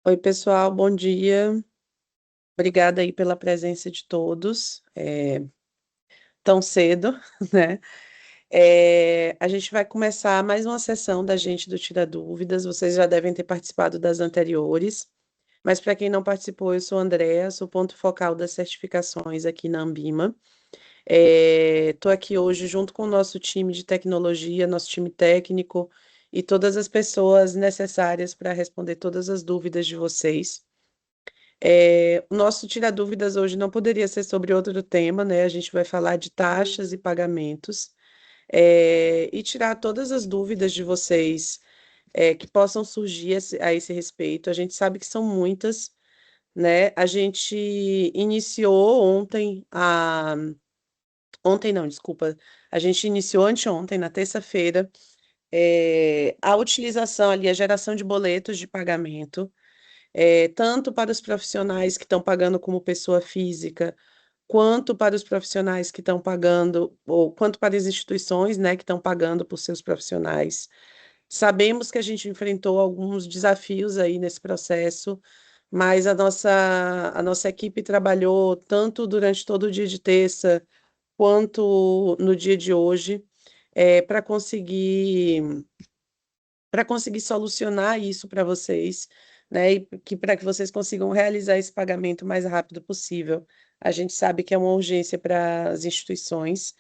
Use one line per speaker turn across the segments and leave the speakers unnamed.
Oi, pessoal, bom dia. Obrigada aí pela presença de todos, tão cedo, né? A gente vai começar mais uma sessão da gente do Tira Dúvidas. Vocês já devem ter participado das anteriores, mas para quem não participou, eu sou a Andrea, sou ponto focal das certificações aqui na Ambima. Estou aqui hoje junto com o nosso time de tecnologia, nosso time técnico e todas as pessoas necessárias para responder todas as dúvidas de vocês. O nosso Tira Dúvidas hoje não poderia ser sobre outro tema, né? A gente vai falar de taxas e pagamentos, e tirar todas as dúvidas de vocês, que possam surgir a esse respeito. A gente sabe que são muitas, né? A gente iniciou ontem não, desculpa, a gente iniciou anteontem, na terça-feira, a utilização ali, a geração de boletos de pagamento, tanto para os profissionais que estão pagando como pessoa física, quanto para os profissionais que estão pagando, ou quanto para as instituições, né, que estão pagando por seus profissionais. Sabemos que a gente enfrentou alguns desafios aí nesse processo, mas a nossa equipe trabalhou tanto durante todo o dia de terça, quanto no dia de hoje, para conseguir solucionar isso para vocês, né? E para que vocês consigam realizar esse pagamento o mais rápido possível. A gente sabe que é uma urgência para as instituições.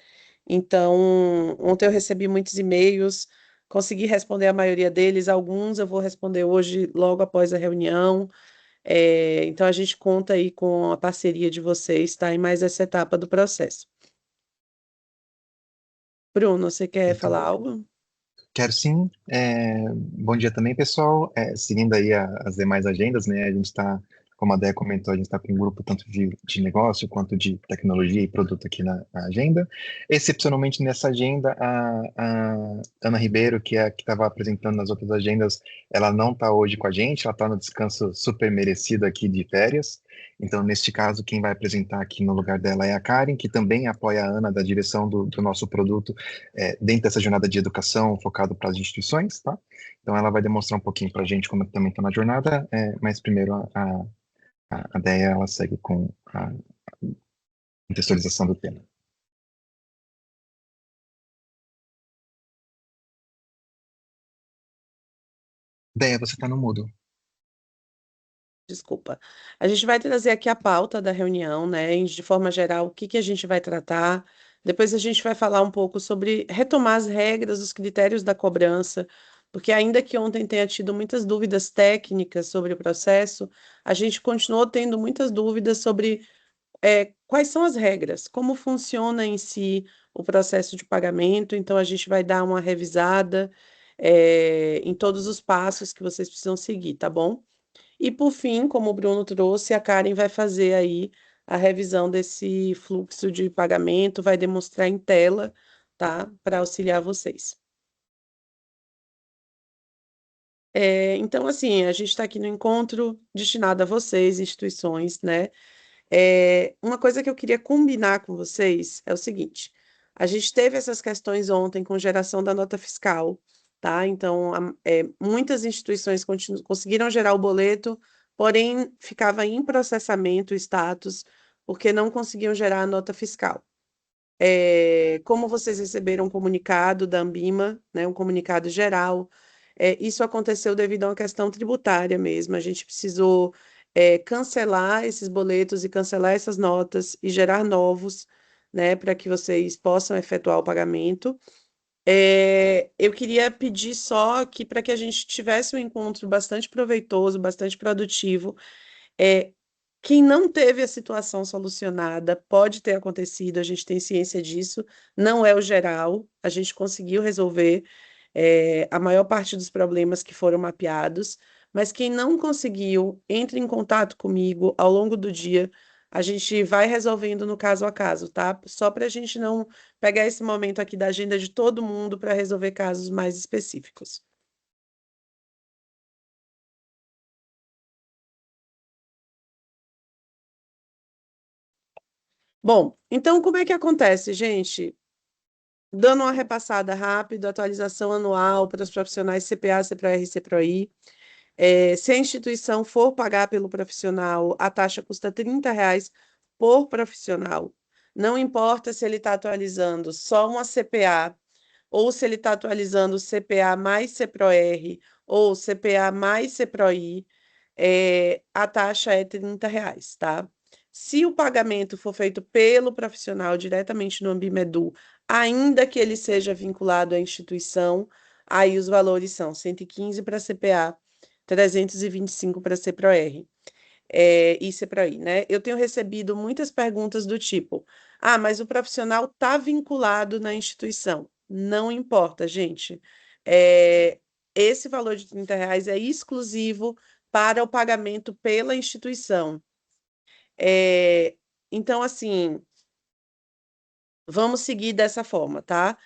Então, ontem eu recebi muitos e-mails, consegui responder a maioria deles, alguns eu vou responder hoje, logo após a reunião. Então, a gente conta aí com a parceria de vocês, tá? Em mais essa etapa do processo. Bruno, você quer
Muito
falar
bom.
algo?
Quero sim. Bom dia também, pessoal. Seguindo aí as demais agendas, né? A gente está, como a Déia comentou, a gente está com um grupo tanto de negócio quanto de tecnologia e produto aqui na agenda. Excepcionalmente nessa agenda, a Ana Ribeiro, que é a que estava apresentando nas outras agendas, ela não está hoje com a gente, ela está no descanso super merecido aqui de férias. Então, neste caso, quem vai apresentar aqui no lugar dela é a Karen, que também apoia a Ana da direção do nosso produto dentro dessa jornada de educação focado para as instituições, tá? Então ela vai demonstrar um pouquinho para a gente como também está na jornada, mas primeiro a Déia, ela segue com a contextualização do tema. Déia, você está no mudo.
Desculpa. A gente vai trazer aqui a pauta da reunião, né? De forma geral, o que que a gente vai tratar. Depois a gente vai falar um pouco sobre retomar as regras, os critérios da cobrança, porque ainda que ontem tenha tido muitas dúvidas técnicas sobre o processo, a gente continuou tendo muitas dúvidas sobre quais são as regras, como funciona em si o processo de pagamento. Então a gente vai dar uma revisada, em todos os passos que vocês precisam seguir, tá bom? E por fim, como o Bruno trouxe, a Karen vai fazer aí a revisão desse fluxo de pagamento, vai demonstrar em tela, tá? Para auxiliar vocês. Então, assim, a gente está aqui no encontro destinado a vocês, instituições, né? Uma coisa que eu queria combinar com vocês é o seguinte: a gente teve essas questões ontem com geração da nota fiscal, tá? Então, muitas instituições conseguiram gerar o boleto, porém ficava em processamento o status, porque não conseguiam gerar a nota fiscal. Como vocês receberam um comunicado da Ambima, né, um comunicado geral, isso aconteceu devido a uma questão tributária mesmo. A gente precisou, cancelar esses boletos e cancelar essas notas e gerar novos, né, para que vocês possam efetuar o pagamento. Eu queria pedir só que, para que a gente tivesse um encontro bastante proveitoso, bastante produtivo, é, quem não teve a situação solucionada, pode ter acontecido, a gente tem ciência disso, não é o geral, a gente conseguiu resolver, a maior parte dos problemas que foram mapeados, mas quem não conseguiu, entre em contato comigo ao longo do dia, a gente vai resolvendo no caso a caso, tá? Só para a gente não pegar esse momento aqui da agenda de todo mundo para resolver casos mais específicos. Bom, então como é que acontece, gente? Dando uma repassada rápida, atualização anual para os profissionais CPA, CPR e CPROI. Se a instituição for pagar pelo profissional, a taxa custa R$ 30 por profissional. Não importa se ele está atualizando só uma CPA, ou se ele está atualizando CPA mais CPRO-R, ou CPA mais CPRO-I, a taxa é R$ 30, tá? Se o pagamento for feito pelo profissional diretamente no Ambimedu, ainda que ele seja vinculado à instituição, aí os valores são 115 para CPA, 325 para CPRO-R. E CPRO-I, né? Eu tenho recebido muitas perguntas do tipo: mas o profissional está vinculado na instituição. Não importa, gente. Esse valor de R$ 30 é exclusivo para o pagamento pela instituição. É, então, assim, vamos seguir dessa forma, tá?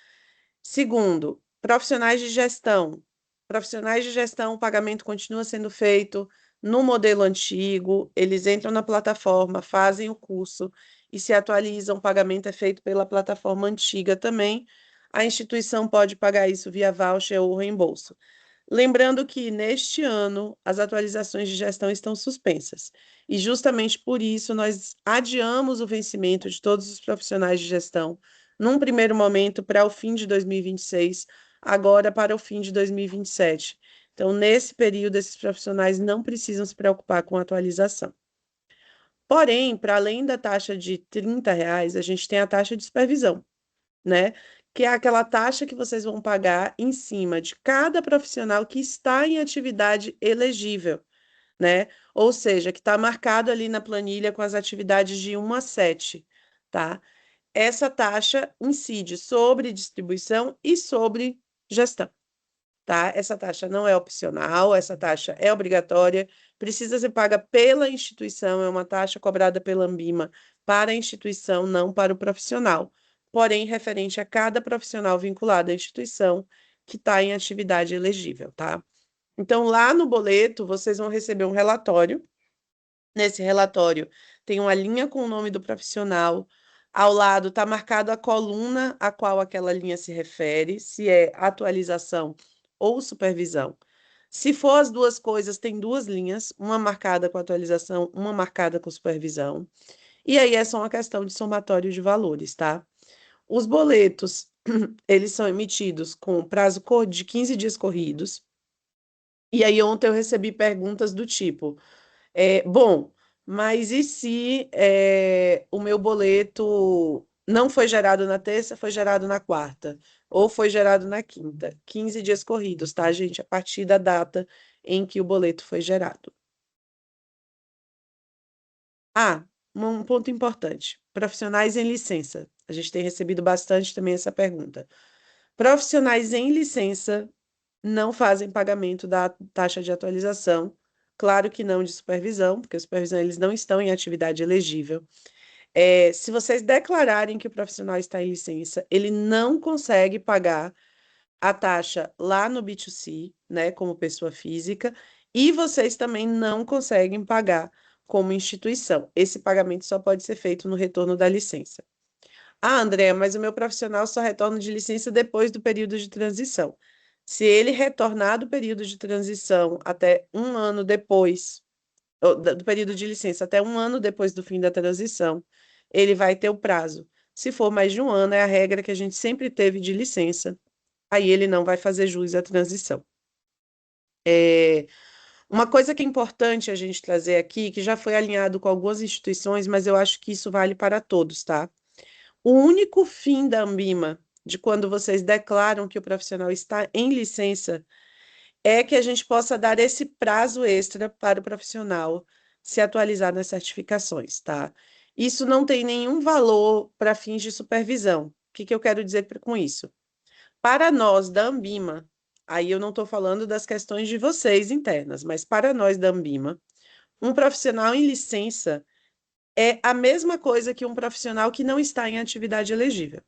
Segundo, profissionais de gestão. Profissionais de gestão, o pagamento continua sendo feito no modelo antigo, eles entram na plataforma, fazem o curso e se atualizam, o pagamento é feito pela plataforma antiga também. A instituição pode pagar isso via voucher ou reembolso. Lembrando que neste ano as atualizações de gestão estão suspensas. E justamente por isso nós adiamos o vencimento de todos os profissionais de gestão, num primeiro momento para o fim de 2026, agora para o fim de 2027. Então, nesse período, esses profissionais não precisam se preocupar com atualização. Porém, para além da taxa de R$ 30, a gente tem a taxa de supervisão, né? Que é aquela taxa que vocês vão pagar em cima de cada profissional que está em atividade elegível, né? Ou seja, que está marcado ali na planilha com as atividades de 1 a 7, tá? Essa taxa incide sobre distribuição e sobre gestão, tá? Essa taxa não é opcional, essa taxa é obrigatória, precisa ser paga pela instituição, é uma taxa cobrada pela Ambima para a instituição, não para o profissional, porém referente a cada profissional vinculado à instituição que está em atividade elegível, tá? Então, lá no boleto, vocês vão receber um relatório. Nesse relatório tem uma linha com o nome do profissional. Ao lado está marcada a coluna a qual aquela linha se refere, se é atualização ou supervisão. Se for as duas coisas, tem duas linhas, uma marcada com atualização, uma marcada com supervisão. E aí é só uma questão de somatório de valores, tá? Os boletos, eles são emitidos com prazo de 15 dias corridos. E aí ontem eu recebi perguntas do tipo: bom, mas e se o meu boleto não foi gerado na terça, foi gerado na quarta? Ou foi gerado na quinta? 15 dias corridos, tá, gente? A partir da data em que o boleto foi gerado. Um ponto importante: profissionais em licença. A gente tem recebido bastante também essa pergunta. Profissionais em licença não fazem pagamento da taxa de atualização. Claro que não de supervisão, porque a supervisão eles não estão em atividade elegível. Se vocês declararem que o profissional está em licença, ele não consegue pagar a taxa lá no B2C, né, como pessoa física, e vocês também não conseguem pagar como instituição. Esse pagamento só pode ser feito no retorno da licença. André, mas o meu profissional só retorna de licença depois do período de transição. Se ele retornar do período de transição até um ano depois, do período de licença até um ano depois do fim da transição, ele vai ter o prazo. Se for mais de um ano, é a regra que a gente sempre teve de licença, aí ele não vai fazer jus à transição. Uma coisa que é importante a gente trazer aqui, que já foi alinhado com algumas instituições, mas eu acho que isso vale para todos, tá? O único fim da Ambima, de quando vocês declaram que o profissional está em licença, é que a gente possa dar esse prazo extra para o profissional se atualizar nas certificações, tá? Isso não tem nenhum valor para fins de supervisão. O que que eu quero dizer com isso? Para nós da Ambima, aí eu não estou falando das questões de vocês internas, mas para nós da Ambima, um profissional em licença é a mesma coisa que um profissional que não está em atividade elegível,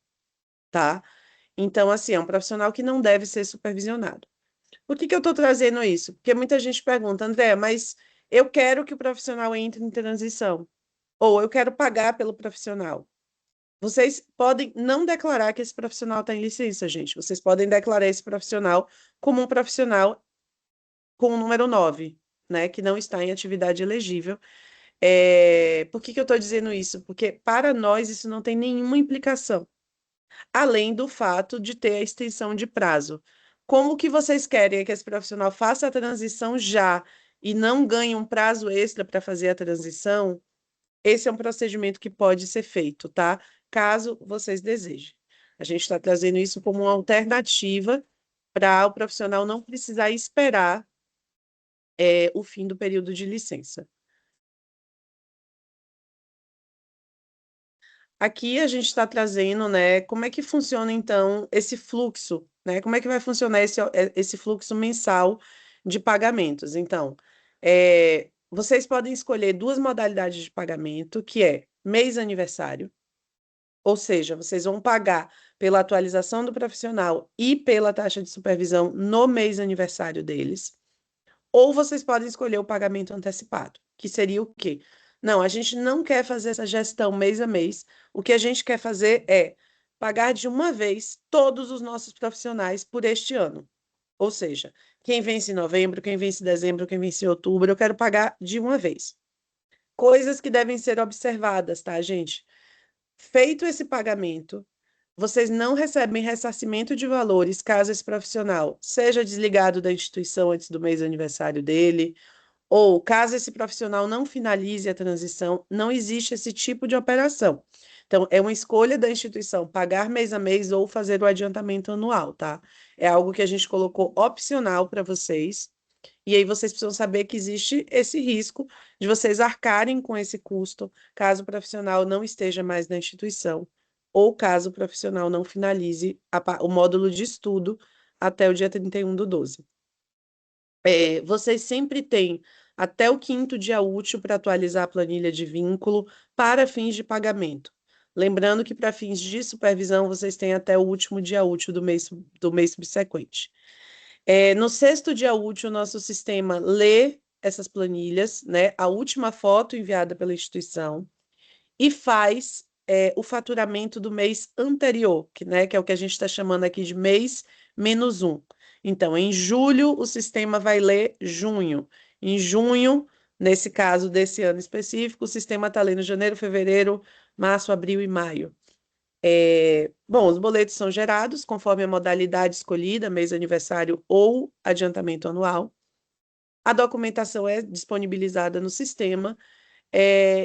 tá? Então, assim, é um profissional que não deve ser supervisionado. Por que que eu estou trazendo isso? Porque muita gente pergunta, André, mas eu quero que o profissional entre em transição, ou eu quero pagar pelo profissional. Vocês podem não declarar que esse profissional está em licença, gente. Vocês podem declarar esse profissional como um profissional com o número 9, né, que não está em atividade elegível. Por que que eu estou dizendo isso? Porque para nós isso não tem nenhuma implicação, além do fato de ter a extensão de prazo. Como que vocês querem que esse profissional faça a transição já e não ganhe um prazo extra para fazer a transição? Esse é um procedimento que pode ser feito, tá? Caso vocês desejem. A gente está trazendo isso como uma alternativa para o profissional não precisar esperar o fim do período de licença. Aqui a gente está trazendo, né, como é que funciona então esse fluxo, né? Como é que vai funcionar esse fluxo mensal de pagamentos? Então, vocês podem escolher duas modalidades de pagamento, que é mês aniversário, ou seja, vocês vão pagar pela atualização do profissional e pela taxa de supervisão no mês aniversário deles. Ou vocês podem escolher o pagamento antecipado, que seria o quê? Não, a gente não quer fazer essa gestão mês a mês. O que a gente quer fazer é pagar de uma vez todos os nossos profissionais por este ano. Ou seja, quem vence em novembro, quem vence em dezembro, quem vence em outubro, eu quero pagar de uma vez. Coisas que devem ser observadas, tá, gente? Feito esse pagamento, vocês não recebem ressarcimento de valores caso esse profissional seja desligado da instituição antes do mês aniversário dele, ou caso esse profissional não finalize a transição, não existe esse tipo de operação. Então, é uma escolha da instituição pagar mês a mês ou fazer o adiantamento anual, tá? É algo que a gente colocou opcional para vocês. E aí vocês precisam saber que existe esse risco de vocês arcarem com esse custo caso o profissional não esteja mais na instituição ou caso o profissional não finalize o módulo de estudo até o dia 31/12. Vocês sempre têm até o quinto dia útil para atualizar a planilha de vínculo para fins de pagamento. Lembrando que para fins de supervisão, vocês têm até o último dia útil do mês subsequente. No sexto dia útil, o nosso sistema lê essas planilhas, né, a última foto enviada pela instituição, e faz o faturamento do mês anterior, que é o que a gente está chamando aqui de mês menos um. Então, em julho, o sistema vai ler junho. Em junho, nesse caso desse ano específico, o sistema está lendo janeiro, fevereiro, março, abril e maio. Bom, os boletos são gerados conforme a modalidade escolhida, mês aniversário ou adiantamento anual. A documentação é disponibilizada no sistema,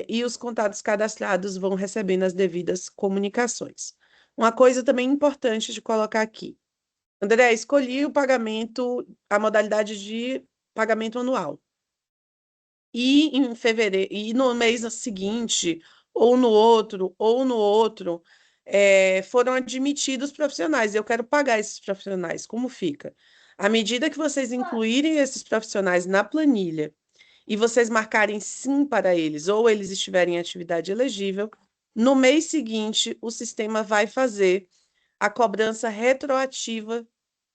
e os contatos cadastrados vão recebendo as devidas comunicações. Uma coisa também importante de colocar aqui. André, escolhi o pagamento, a modalidade de pagamento anual. E em fevereiro, e no mês seguinte, ou no outro, foram admitidos profissionais. Eu quero pagar esses profissionais. Como fica? À medida que vocês incluírem esses profissionais na planilha e vocês marcarem sim para eles, ou eles estiverem em atividade elegível, no mês seguinte, o sistema vai fazer a cobrança retroativa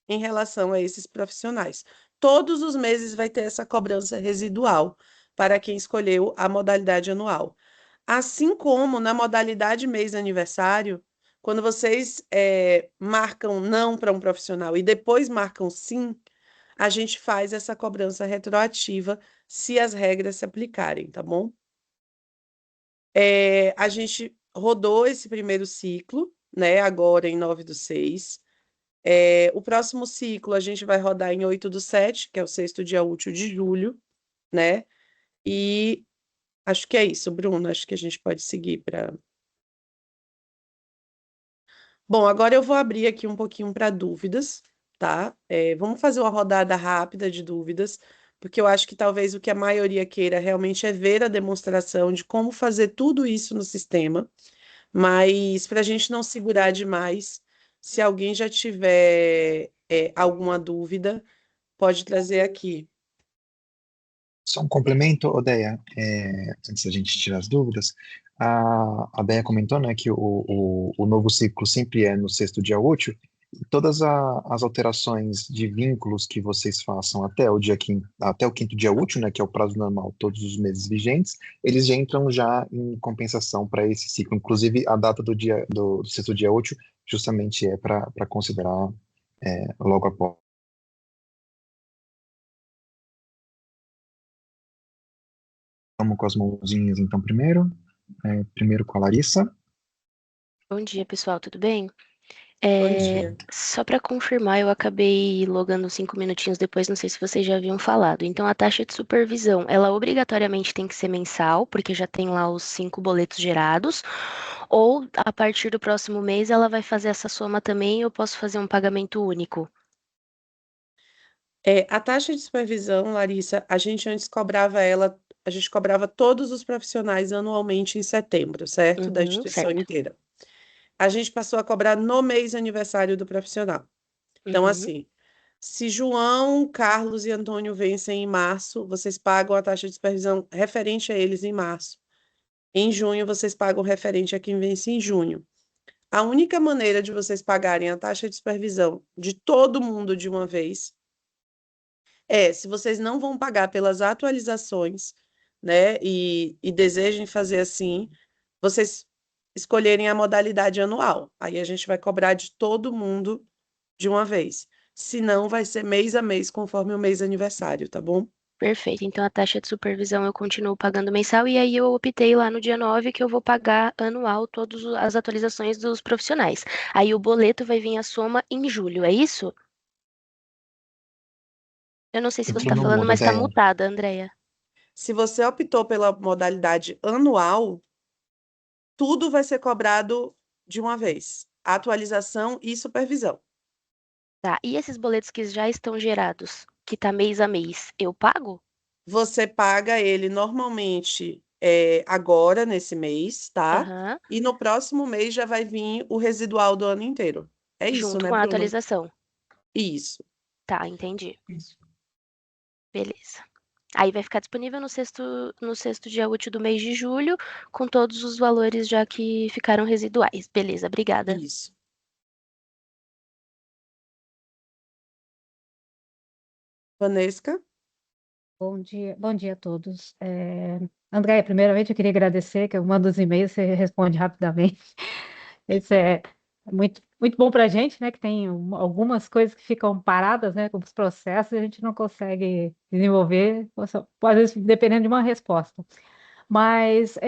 em relação a esses profissionais. Todos os meses vai ter essa cobrança residual para quem escolheu a modalidade anual. Assim como na modalidade mês aniversário, quando vocês marcam não para um profissional e depois marcam sim, a gente faz essa cobrança retroativa se as regras se aplicarem, tá bom? A gente rodou esse primeiro ciclo, né? Agora em 9/6. O próximo ciclo a gente vai rodar em 8/7, que é o sexto dia útil de julho, né? E acho que é isso, Bruno. Acho que a gente pode seguir para. Bom, agora eu vou abrir aqui um pouquinho para dúvidas, tá? Vamos fazer uma rodada rápida de dúvidas, porque eu acho que talvez o que a maioria queira realmente é ver a demonstração de como fazer tudo isso no sistema, mas para a gente não segurar demais, se alguém já tiver alguma dúvida, pode trazer aqui.
Só um complemento, Odeia, antes da gente tirar as dúvidas, a Deia comentou, né, que o novo ciclo sempre é no sexto dia útil, e todas as alterações de vínculos que vocês façam até o quinto dia útil, né, que é o prazo normal, todos os meses vigentes, eles já entram já em compensação para esse ciclo. Inclusive, a data do sexto dia útil justamente é para considerar logo após. Vamos com as mãozinhas, então, primeiro. Primeiro com a Larissa.
Bom dia, pessoal, tudo bem?
Bom dia.
Só para confirmar, eu acabei logando 5 minutinhos depois, não sei se vocês já haviam falado. Então, a taxa de supervisão, ela obrigatoriamente tem que ser mensal, porque já tem lá os 5 boletos gerados, ou a partir do próximo mês ela vai fazer essa soma também e eu posso fazer um pagamento único?
A taxa de supervisão, Larissa, a gente antes cobrava a gente cobrava todos os profissionais anualmente em setembro, certo? Da instituição
Certo.
inteira. A gente passou a cobrar no mês aniversário do profissional. Então,
Uhum,
assim, se João, Carlos e Antônio vencem em março, vocês pagam a taxa de supervisão referente a eles em março. Em junho, vocês pagam referente a quem vence em junho. A única maneira de vocês pagarem a taxa de supervisão de todo mundo de uma vez se vocês não vão pagar pelas atualizações, né, e desejem fazer assim, vocês escolherem a modalidade anual. Aí a gente vai cobrar de todo mundo de uma vez. Se não, vai ser mês a mês, conforme o mês aniversário, tá bom?
perfeito. Então, a taxa de supervisão eu continuo pagando mensal, e aí eu optei lá no dia 9 que eu vou pagar anual todas as atualizações dos profissionais. Aí o boleto vai vir a soma em julho, é isso? Eu não sei se você
Tudo
está
não
falando,
muda,
mas está
Déia.
mutada, Andréia.
Se você optou pela modalidade anual, tudo vai ser cobrado de uma vez. Atualização e supervisão.
Tá, e esses boletos que já estão gerados, que tá mês a mês, eu pago?
Você paga ele normalmente agora, nesse mês, tá?
Aham,
E no próximo mês já vai vir o residual do ano inteiro. É isso,
junto
né,
com a
Bruno?
atualização.
Isso.
Tá, entendi.
Isso.
Beleza. Aí vai ficar disponível no sexto dia útil do mês de julho, com todos os valores já que ficaram residuais. Beleza, obrigada.
Isso. Vanesca?
Bom dia a todos. Andréia, primeiramente eu queria agradecer, que eu mando os e-mails, você responde rapidamente. Isso é muito, muito bom para a gente, né? Que tem algumas coisas que ficam paradas, né? Como os processos, e a gente não consegue desenvolver, às vezes dependendo de uma resposta. Mas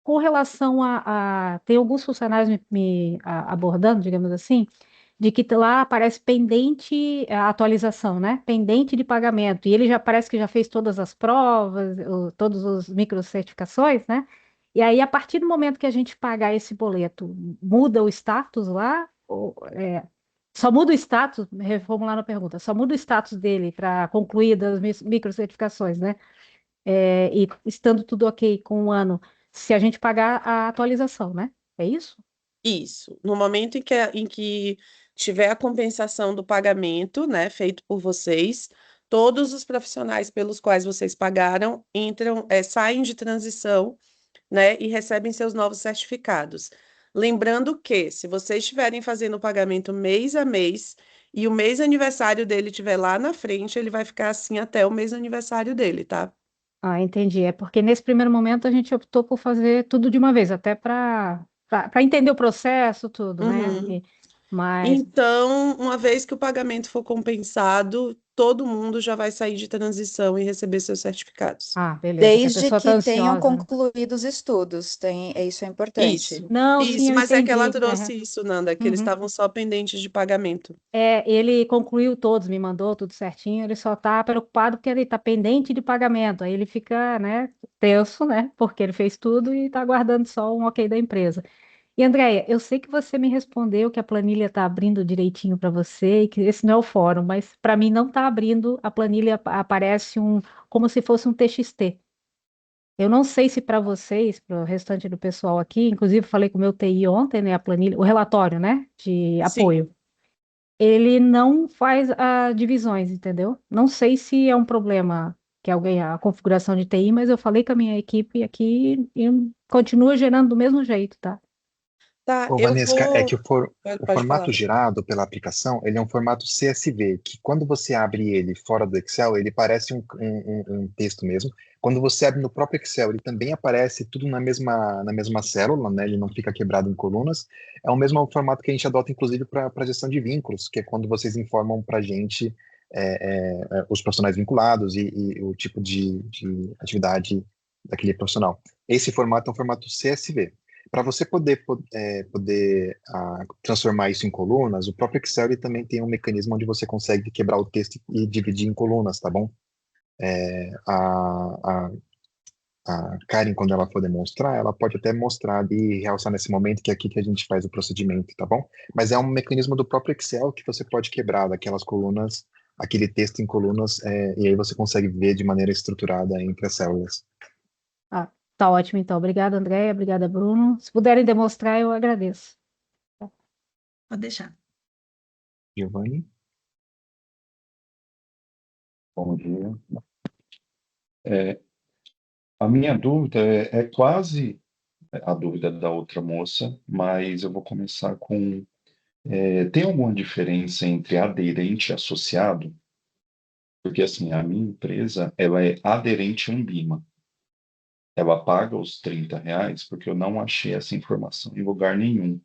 com relação tem alguns funcionários abordando, digamos assim, de que lá aparece pendente a atualização, né? Pendente de pagamento. E ele já parece que já fez todas as provas, todos os microcertificações, né? E aí, a partir do momento que a gente pagar esse boleto, muda o status lá? Só muda o status, reformulando a pergunta, só muda o status dele para concluir das microcertificações, né? E estando tudo ok com o ano, se a gente pagar a atualização, né? É isso?
Isso. No momento em que tiver a compensação do pagamento, né, feito por vocês, todos os profissionais pelos quais vocês pagaram saem de transição, né, e recebem seus novos certificados. Lembrando que, se vocês estiverem fazendo o pagamento mês a mês e o mês aniversário dele estiver lá na frente, ele vai ficar assim até o mês aniversário dele, tá?
Ah, entendi. É porque nesse primeiro momento a gente optou por fazer tudo de uma vez, até para entender o processo, tudo, né?
Uhum.
Mas,
Então, uma vez que o pagamento for compensado, todo mundo já vai sair de transição e receber seus certificados.
beleza, que a
Desde
pessoa está
que tenham
ansiosa, né?
concluído os estudos, isso é importante.
Isso,
Não, sim,
isso,
eu
mas é que ela
entendi.
trouxe isso, Nanda, que eles
Uhum.
estavam só pendentes de pagamento.
Ele concluiu todos, me mandou tudo certinho, ele só está preocupado porque ele está pendente de pagamento. Aí ele fica, né, tenso, né? Porque ele fez tudo e está aguardando só um ok da empresa. E Andréia, eu sei que você me respondeu que a planilha está abrindo direitinho para você e que esse não é o fórum, mas para mim não está abrindo, a planilha aparece como se fosse um TXT. Eu não sei se para vocês, para o restante do pessoal aqui, inclusive falei com o meu TI ontem, né, a planilha, o relatório, né, de
Sim.
apoio, ele não faz divisões, entendeu? Não sei se é um problema que alguém, a configuração de TI, mas eu falei com a minha equipe aqui e continua gerando do mesmo jeito, tá?
Tá,
Ô,
eu
Vanesca, é que
vou.
o
Pode falar.
formato gerado pela aplicação, ele é um formato CSV, que quando você abre ele fora do Excel, ele parece um texto mesmo. Quando você abre no próprio Excel, ele também aparece tudo na mesma célula, né? Ele não fica quebrado em colunas. É o mesmo formato que a gente adota, inclusive, para gestão de vínculos, que é quando vocês informam para a gente os profissionais vinculados e o tipo de atividade daquele profissional. Esse formato é um formato CSV. Para você poder transformar isso em colunas, o próprio Excel ele também tem um mecanismo onde você consegue quebrar o texto e dividir em colunas, tá bom? A Karen, quando ela for demonstrar, ela pode até mostrar ali e realçar nesse momento que é aqui que a gente faz o procedimento, tá bom? Mas é um mecanismo do próprio Excel que você pode quebrar daquelas colunas, aquele texto em colunas, e aí você consegue ver de maneira estruturada entre as células.
Ah, tá ótimo, então. Obrigada, Andréia. Obrigada, Bruno. Se puderem demonstrar, eu agradeço.
Pode deixar.
Giovanni?
Bom dia. A minha dúvida é quase a dúvida da outra moça, mas eu vou começar com: tem alguma diferença entre aderente e associado? Porque, assim, a minha empresa, ela é aderente Ambima. Ela paga os R$ 30 porque eu não achei essa informação em lugar nenhum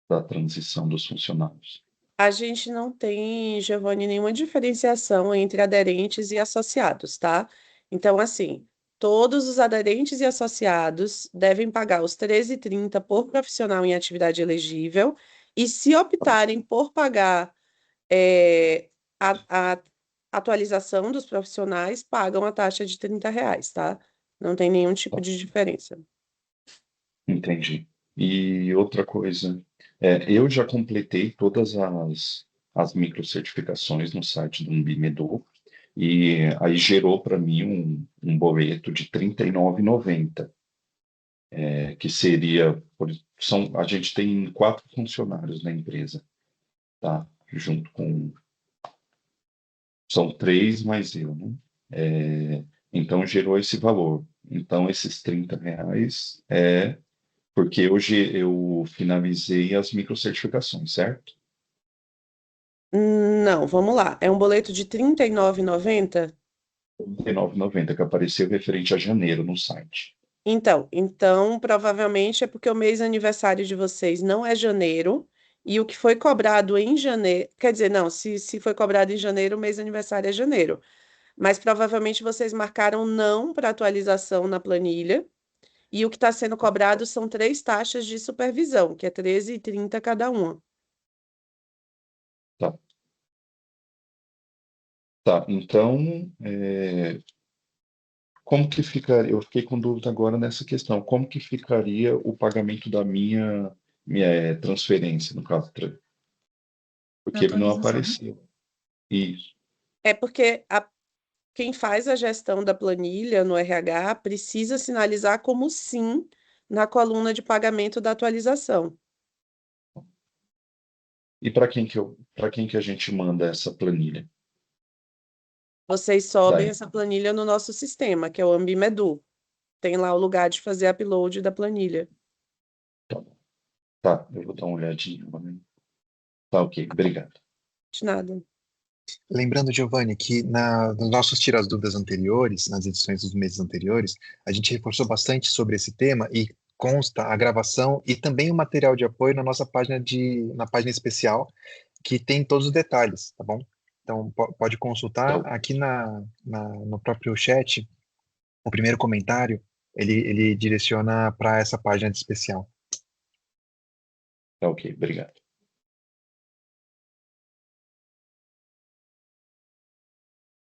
da transição dos funcionários.
A gente não tem, Giovanni, nenhuma diferenciação entre aderentes e associados, tá? Então, assim, todos os aderentes e associados devem pagar os 13,30 por profissional em atividade elegível, e se optarem por pagar a atualização dos profissionais, pagam a taxa de R$ 30, tá? Não tem nenhum tipo de diferença.
Entendi. E outra coisa, eu já completei todas as microcertificações no site do Umbimedu, e aí gerou para mim um boleto de R$ 39,90, que seria, a gente tem 4 funcionários na empresa, tá? Junto com, são 3 mais eu, né? Então gerou esse valor. Então esses R$ 30 porque hoje eu finalizei as microcertificações, certo?
Não, vamos lá. É um boleto de R$ 39,90?
R$ 39,90 que apareceu referente a janeiro no site.
Então, provavelmente é porque o mês aniversário de vocês não é janeiro, e o que foi cobrado em janeiro, quer dizer, não, se foi cobrado em janeiro, o mês aniversário é janeiro. Mas provavelmente vocês marcaram não para atualização na planilha, e o que está sendo cobrado são 3 taxas de supervisão, que é 13,30 cada uma.
Tá. Tá, então, como que ficaria? Eu fiquei com dúvida agora nessa questão. Como que ficaria o pagamento da minha transferência, no caso?
Da
Porque ele não
atualização, né?
apareceu. Isso.
É porque quem faz a gestão da planilha no RH precisa sinalizar como sim na coluna de pagamento da atualização.
E para quem que a gente manda essa planilha?
Vocês sobem
Daí,
essa planilha no nosso sistema, que é o Ambimedu. Tem lá o lugar de fazer upload da planilha.
tá, bom. Tá, eu vou dar uma olhadinha. Tá, ok, obrigado.
De nada.
Lembrando, Giovanni, que nos nossos Tira as Dúvidas anteriores, nas edições dos meses anteriores, a gente reforçou bastante sobre esse tema e consta a gravação e também o material de apoio na nossa na página especial, que tem todos os detalhes, tá bom? Então, pode consultar
Tá,
aqui no próprio chat, o primeiro comentário, ele direciona para essa página de especial.
tá ok, obrigado.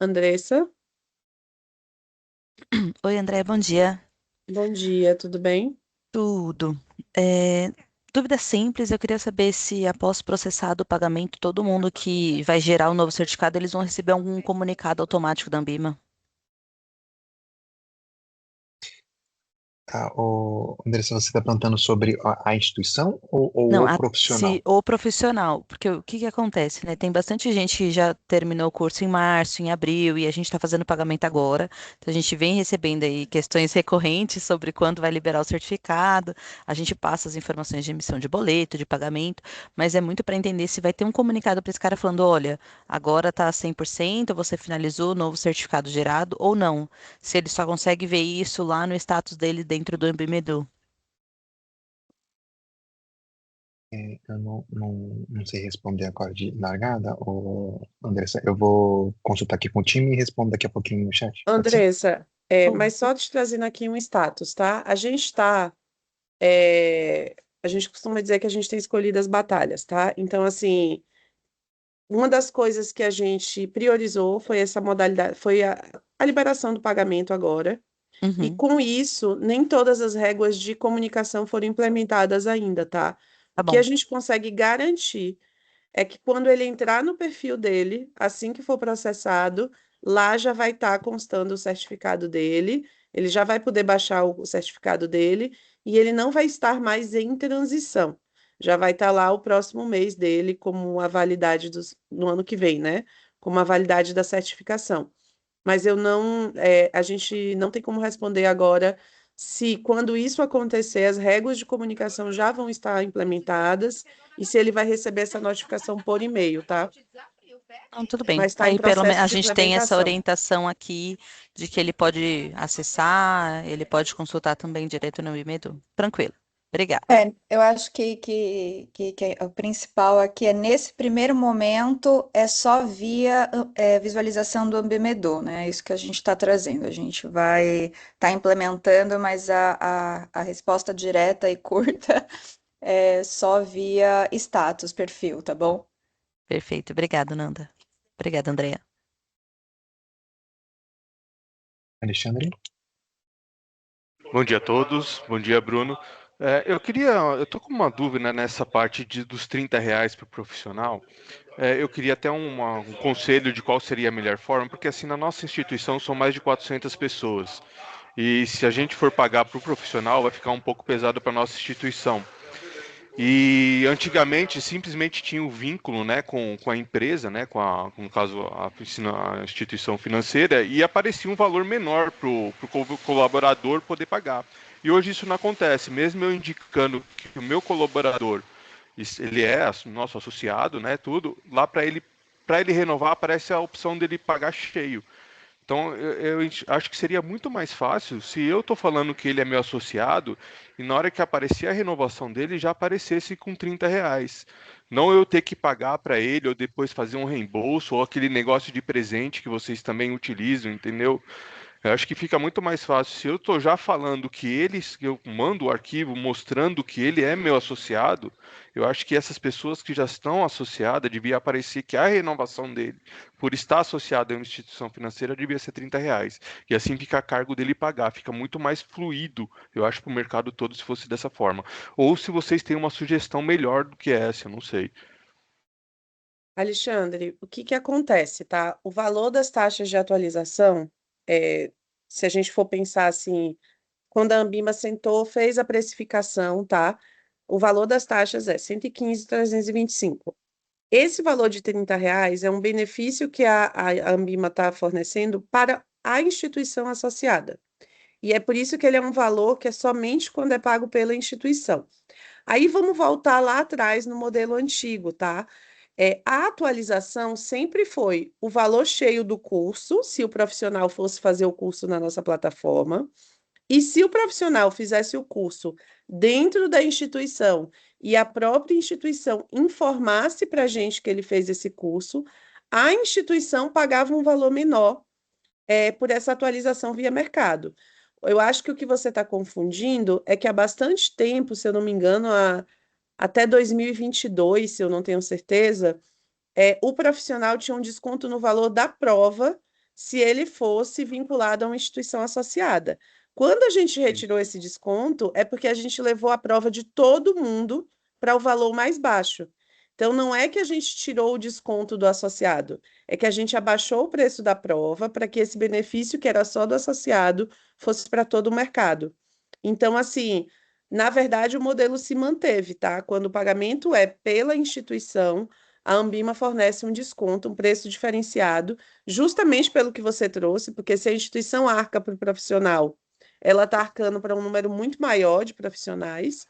Andressa,
Oi, André, bom dia.
bom dia, tudo bem?
Tudo. Dúvida simples, eu queria saber se após processado o pagamento, todo mundo que vai gerar o novo certificado, eles vão receber algum comunicado automático da Ambima.
Tá, Andressa, você está perguntando sobre a instituição ou
Não,
o profissional?
ou profissional, porque o que que acontece, né? Tem bastante gente que já terminou o curso em março, em abril, e a gente está fazendo pagamento agora. Então a gente vem recebendo aí questões recorrentes sobre quando vai liberar o certificado. A gente passa as informações de emissão de boleto, de pagamento, mas é muito para entender se vai ter um comunicado para esse cara falando, olha, agora está 100%, você finalizou o novo certificado gerado ou não. Se ele só consegue ver isso lá no status dele dentro do Ambimedu.
Eu não sei responder agora de largada, Andressa. Eu vou consultar aqui com o time e respondo daqui a pouquinho no chat. Pode ser?
Andressa, Mas só te trazendo aqui um status, tá? A gente costuma dizer que a gente tem escolhido as batalhas, tá? Então, assim, uma das coisas que a gente priorizou foi essa modalidade, foi a liberação do pagamento agora. E
Uhum,
com isso, nem todas as regras de comunicação foram implementadas ainda, tá?
tá
O que a
bom.
gente consegue garantir é que quando ele entrar no perfil dele, assim que for processado, lá já vai estar constando o certificado dele, ele já vai poder baixar o certificado dele e ele não vai estar mais em transição. Já vai estar lá o próximo mês dele como a validade no ano que vem, né? Como a validade da certificação. Mas a gente não tem como responder agora se, quando isso acontecer, as regras de comunicação já vão estar implementadas e se ele vai receber essa notificação por e-mail, tá?
Não, tudo bem.
Mas está em
Aí pelo menos
processo
a
de
gente tem essa
implementação.
orientação aqui de que ele pode acessar, ele pode consultar também direto no Bimedu. Tranquilo. Obrigada.
Eu acho que o principal aqui é, nesse primeiro momento, é só via visualização do Ambimedô, né? É isso que a gente está trazendo. A gente vai estar implementando, mas a resposta direta e curta é só via status, perfil, tá bom?
Perfeito. Obrigada, Nanda. Obrigada, Andrea.
Alexandre?
Bom dia a todos, bom dia, Bruno. Eu tô com uma dúvida nessa parte dos R$ 30 para o profissional. Eu queria até um conselho de qual seria a melhor forma, porque assim, na nossa instituição são mais de 400 pessoas. E se a gente for pagar para o profissional, vai ficar um pouco pesado para a nossa instituição. E antigamente simplesmente tinha o vínculo, né, com a empresa, né, no caso a instituição financeira, e aparecia um valor menor para o colaborador poder pagar. E hoje isso não acontece, mesmo eu indicando que o meu colaborador ele é nosso associado, né, tudo, lá para ele renovar aparece a opção dele pagar cheio. Então, eu acho que seria muito mais fácil se eu estou falando que ele é meu associado e na hora que aparecer a renovação dele já aparecesse com R$ 30. Não eu ter que pagar para ele ou depois fazer um reembolso ou aquele negócio de presente que vocês também utilizam, entendeu? Eu acho que fica muito mais fácil se eu estou já falando que eu mando o arquivo mostrando que ele é meu associado. Eu acho que essas pessoas que já estão associadas devia aparecer que a renovação dele, por estar associado a uma instituição financeira, devia ser R$ 30. E assim fica a cargo dele pagar, fica muito mais fluido, eu acho, para o mercado todo se fosse dessa forma. Ou se vocês têm uma sugestão melhor do que essa, eu não sei.
Alexandre, o que que acontece, tá? O valor das taxas de atualização, é, se a gente for pensar assim, quando a Ambima sentou, fez a precificação, tá? O valor das taxas é 115.325. Esse valor de R$ 30 é um benefício que a Ambima está fornecendo para a instituição associada. E é por isso que ele é um valor que é somente quando é pago pela instituição. Aí vamos voltar lá atrás no modelo antigo, tá? A atualização sempre foi o valor cheio do curso, se o profissional fosse fazer o curso na nossa plataforma, e se o profissional fizesse o curso dentro da instituição e a própria instituição informasse para a gente que ele fez esse curso, a instituição pagava um valor menor, por essa atualização via mercado. Eu acho que o que você está confundindo é que há bastante tempo, se eu não me engano, até 2022, se eu não tenho certeza, o profissional tinha um desconto no valor da prova se ele fosse vinculado a uma instituição associada. Quando a gente retirou esse desconto, é porque a gente levou a prova de todo mundo para o valor mais baixo. Então, não é que a gente tirou o desconto do associado, é que a gente abaixou o preço da prova para que esse benefício, que era só do associado, fosse para todo o mercado. Então, assim, na verdade, o modelo se manteve, tá? Quando o pagamento é pela instituição, a Ambima fornece um desconto, um preço diferenciado, justamente pelo que você trouxe, porque se a instituição arca para o profissional, ela está arcando para um número muito maior de profissionais,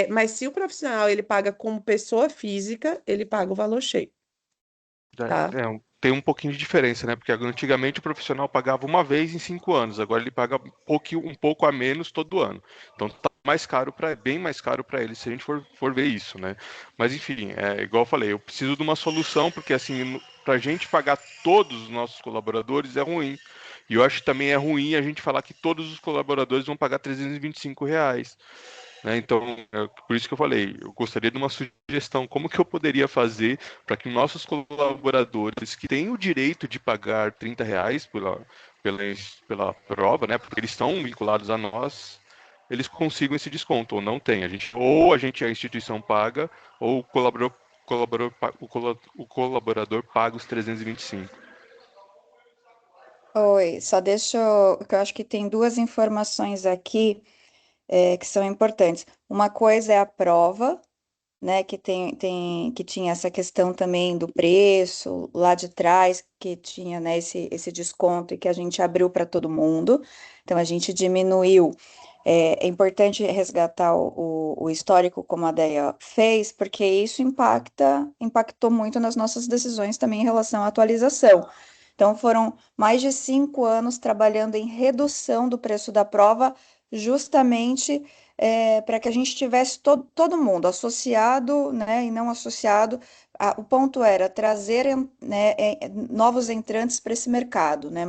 mas se o profissional ele paga como pessoa física, ele paga o valor cheio, tá?
Tem um pouquinho de diferença, né? Porque antigamente o profissional pagava uma vez em 5 anos, agora ele paga um pouco a menos todo ano. Então tá mais caro bem mais caro para ele se a gente for ver isso, né? Mas enfim, igual eu falei, eu preciso de uma solução, porque assim, para a gente pagar todos os nossos colaboradores é ruim. E eu acho que também é ruim a gente falar que todos os colaboradores vão pagar R$ 325. Né? Então, por isso que eu falei, eu gostaria de uma sugestão, como que eu poderia fazer para que nossos colaboradores que têm o direito de pagar R$ 30 pela, pela prova, né? Porque eles estão vinculados a nós, eles consigam esse desconto, ou não tem. A instituição paga, ou o colaborador paga os 325.
Oi, só deixa que eu acho que tem duas informações aqui que são importantes. Uma coisa é a prova, né, que tinha essa questão também do preço lá de trás, que tinha, né, esse desconto e que a gente abriu para todo mundo. Então a gente diminuiu. É importante resgatar o histórico, como a Deia fez, porque isso impactou muito nas nossas decisões também em relação à atualização. Então, foram mais de 5 anos trabalhando em redução do preço da prova, justamente para que a gente tivesse todo mundo associado, né, e não associado. O ponto era trazer, né, novos entrantes para esse mercado, né,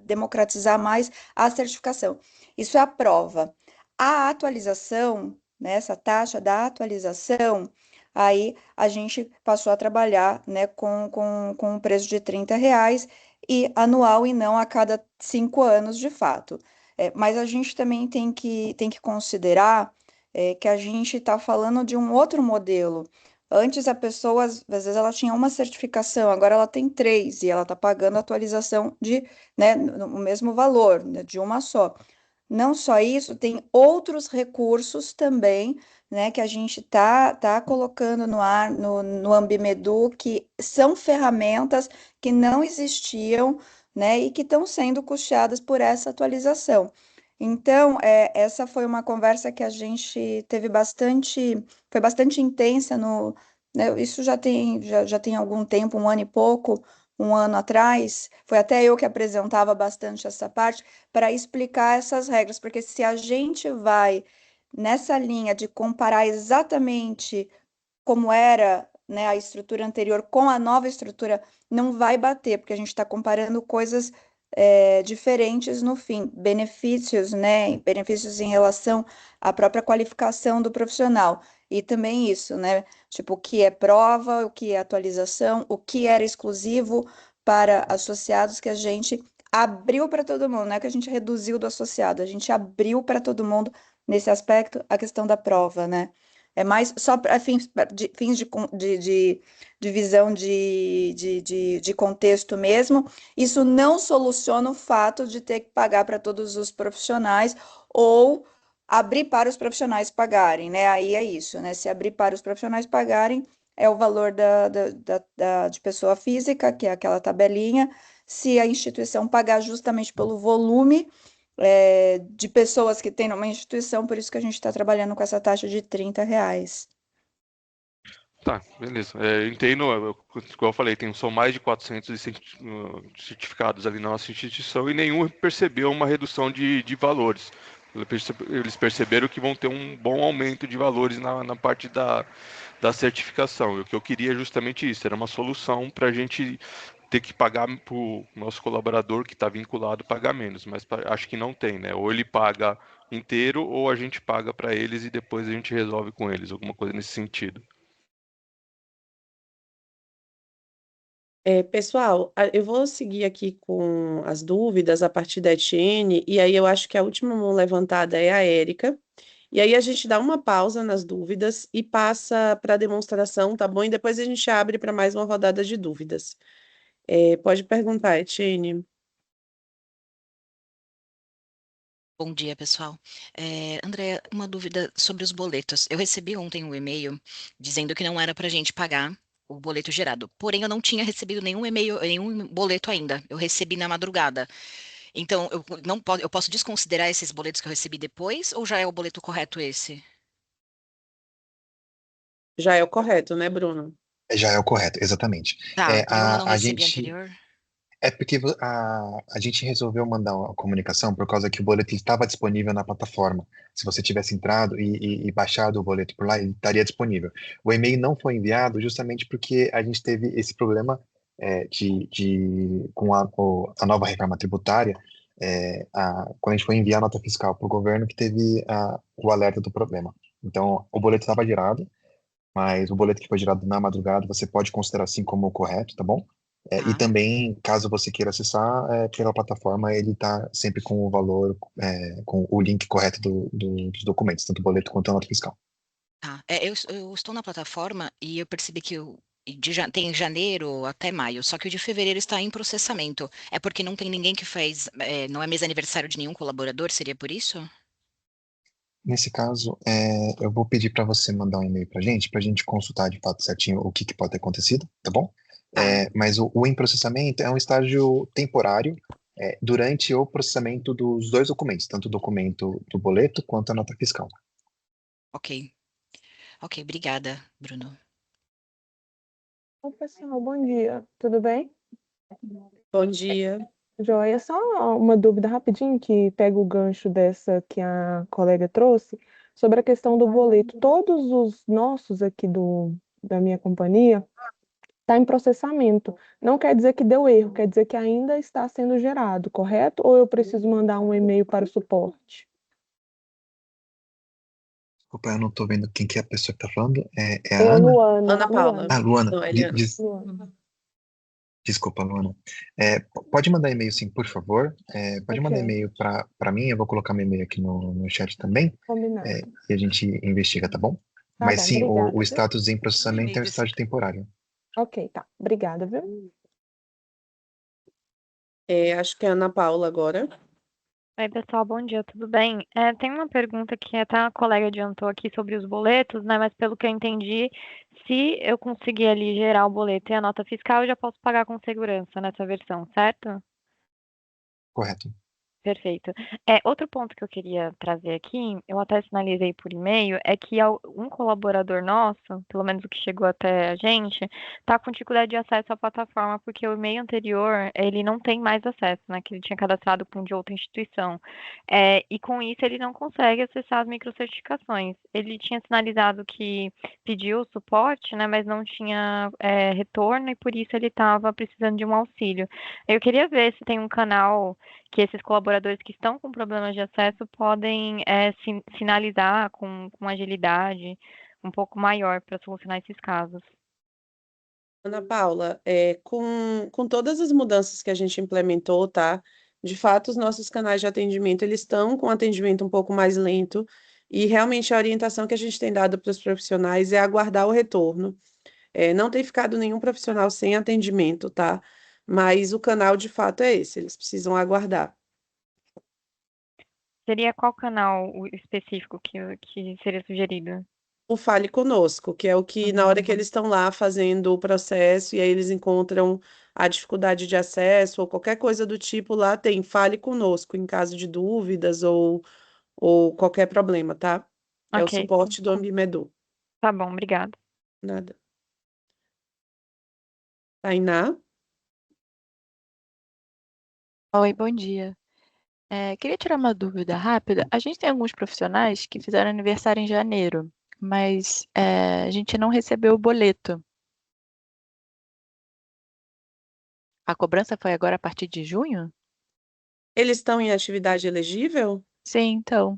democratizar mais a certificação. Isso é a prova. A atualização, né, essa taxa da atualização, aí a gente passou a trabalhar, né, com um preço de R$ 30 e anual e não a cada 5 anos de fato. Mas a gente também tem que considerar que a gente está falando de um outro modelo. Antes a pessoa, às vezes, ela tinha uma certificação, agora ela tem três e ela está pagando a atualização né, no mesmo valor, né, de uma só. Não só isso, tem outros recursos também, né, que a gente tá colocando no ar, no Ambimedu, que são ferramentas que não existiam, né, e que estão sendo custeadas por essa atualização. Então, essa foi uma conversa que a gente teve foi bastante intensa né, isso já tem algum tempo, um ano e pouco, um ano atrás, foi até eu que apresentava bastante essa parte, para explicar essas regras, porque se a gente vai nessa linha de comparar exatamente como era, né, a estrutura anterior com a nova estrutura, não vai bater, porque a gente está comparando coisas diferentes no fim, benefícios, né, benefícios em relação à própria qualificação do profissional. E também isso, né? Tipo, o que é prova, o que é atualização, o que era exclusivo para associados que a gente abriu para todo mundo, não é que a gente reduziu do associado, a gente abriu para todo mundo nesse aspecto a questão da prova, né? É mais só para fins de visão de contexto mesmo. Isso não soluciona o fato de ter que pagar para todos os profissionais ou abrir para os profissionais pagarem, né? Aí é isso, né? Se abrir para os profissionais pagarem, é o valor de pessoa física, que é aquela tabelinha. Se a instituição pagar justamente pelo volume de pessoas que tem numa instituição, por isso que a gente está trabalhando com essa taxa de R$ 30.
Tá, beleza. Eu entendo, igual eu falei, são mais de 400 certificados ali na nossa instituição e nenhum percebeu uma redução de valores. Eles perceberam que vão ter um bom aumento de valores na parte da certificação. E o que eu queria é justamente isso, era uma solução para a gente ter que pagar para o nosso colaborador que está vinculado pagar menos, mas acho que não tem, né? Ou ele paga inteiro ou a gente paga para eles e depois a gente resolve com eles, alguma coisa nesse sentido.
Pessoal, eu vou seguir aqui com as dúvidas a partir da Etienne, e aí eu acho que a última mão levantada é a Érica. E aí a gente dá uma pausa nas dúvidas e passa para a demonstração, tá bom? E depois a gente abre para mais uma rodada de dúvidas. Pode perguntar, Etienne.
Bom dia, pessoal. André, uma dúvida sobre os boletos. Eu recebi ontem um e-mail dizendo que não era para a gente pagar o boleto gerado. Porém, eu não tinha recebido nenhum e-mail, nenhum boleto ainda. Eu recebi na madrugada. Então, eu posso desconsiderar esses boletos que eu recebi depois, ou já é o boleto correto esse?
Já é o correto, né, Bruno?
Já é o correto, exatamente.
Tá, e um eu não
A
recebi
gente,
anterior?
é porque a gente resolveu mandar uma comunicação por causa que o boleto estava disponível na plataforma. Se você tivesse entrado e baixado o boleto por lá, ele estaria disponível. O e-mail não foi enviado justamente porque a gente teve esse problema com a nova reforma tributária, quando a gente foi enviar a nota fiscal para o governo, que teve o alerta do problema. Então, o boleto estava girado, mas o boleto que foi girado na madrugada você pode considerar assim como correto, tá bom? E
Tá.
também, caso você queira acessar pela plataforma, ele está sempre com o valor, com o link correto dos documentos, tanto o boleto quanto a nota fiscal.
Tá. Eu estou na plataforma e eu percebi que tem janeiro até maio, só que o de fevereiro está em processamento. É porque não tem ninguém que faz, não é mês aniversário de nenhum colaborador, seria por isso?
Nesse caso, eu vou pedir para você mandar um e-mail para a gente consultar de fato certinho o que pode ter acontecido, tá bom?
Tá.
Mas o em processamento é um estágio temporário durante o processamento dos dois documentos, tanto o documento do boleto quanto a nota fiscal.
Ok. Ok, obrigada, Bruno.
Oi, pessoal, bom dia. Tudo bem?
Bom dia.
Joia, só uma dúvida rapidinho que pega o gancho dessa que a colega trouxe sobre a questão do boleto. Todos os nossos aqui da minha companhia está em processamento. Não quer dizer que deu erro, quer dizer que ainda está sendo gerado, correto? Ou eu preciso mandar um e-mail para o suporte?
Desculpa, eu não estou vendo quem que é a pessoa que está falando. É a Ana?
Luana.
Ana Paula.
Ah, Luana.
Não, Eliana.
Luana.
Desculpa, Luana. Pode mandar e-mail sim, por favor. Pode mandar
Ok,
e-mail para mim, eu vou colocar meu e-mail aqui no chat também,
combinado.
e a gente investiga, tá bom?
Tá
Mas
bom,
sim,
obrigada,
o
viu?
status em processamento é o estágio temporário.
Ok, tá. Obrigada, viu?
Acho que é a Ana Paula agora.
Oi, pessoal, bom dia, tudo bem? Tem uma pergunta que até a colega adiantou aqui sobre os boletos, né? Mas pelo que eu entendi, se eu conseguir ali gerar o boleto e a nota fiscal, eu já posso pagar com segurança nessa versão, certo?
Correto.
Perfeito. Outro ponto que eu queria trazer aqui, eu até sinalizei por e-mail, é que um colaborador nosso, pelo menos o que chegou até a gente, está com dificuldade de acesso à plataforma, porque o e-mail anterior, ele não tem mais acesso, né, que ele tinha cadastrado com de outra instituição. E com isso ele não consegue acessar as microcertificações. Ele tinha sinalizado que pediu suporte, né, mas não tinha retorno e por isso ele estava precisando de um auxílio. Eu queria ver se tem um canal que esses colaboradores que estão com problemas de acesso podem sinalizar com agilidade um pouco maior para solucionar esses casos.
Ana Paula, com todas as mudanças que a gente implementou, tá? De fato, os nossos canais de atendimento, eles estão com atendimento um pouco mais lento e realmente a orientação que a gente tem dado para os profissionais é aguardar o retorno. Não tem ficado nenhum profissional sem atendimento, tá? Mas o canal, de fato, é esse, eles precisam aguardar.
Seria qual canal específico que seria sugerido?
O Fale Conosco, que é o que, na hora que eles estão lá fazendo o processo e aí eles encontram a dificuldade de acesso ou qualquer coisa do tipo, lá tem Fale Conosco, em caso de dúvidas ou qualquer problema, tá? É o
Ok,
suporte do Ambimedu.
tá bom, obrigada.
Nada. Tainá?
Oi, bom dia. Queria tirar uma dúvida rápida. A gente tem alguns profissionais que fizeram aniversário em janeiro, mas a gente não recebeu o boleto. A cobrança foi agora a partir de junho?
Eles estão em atividade elegível?
Sim, então.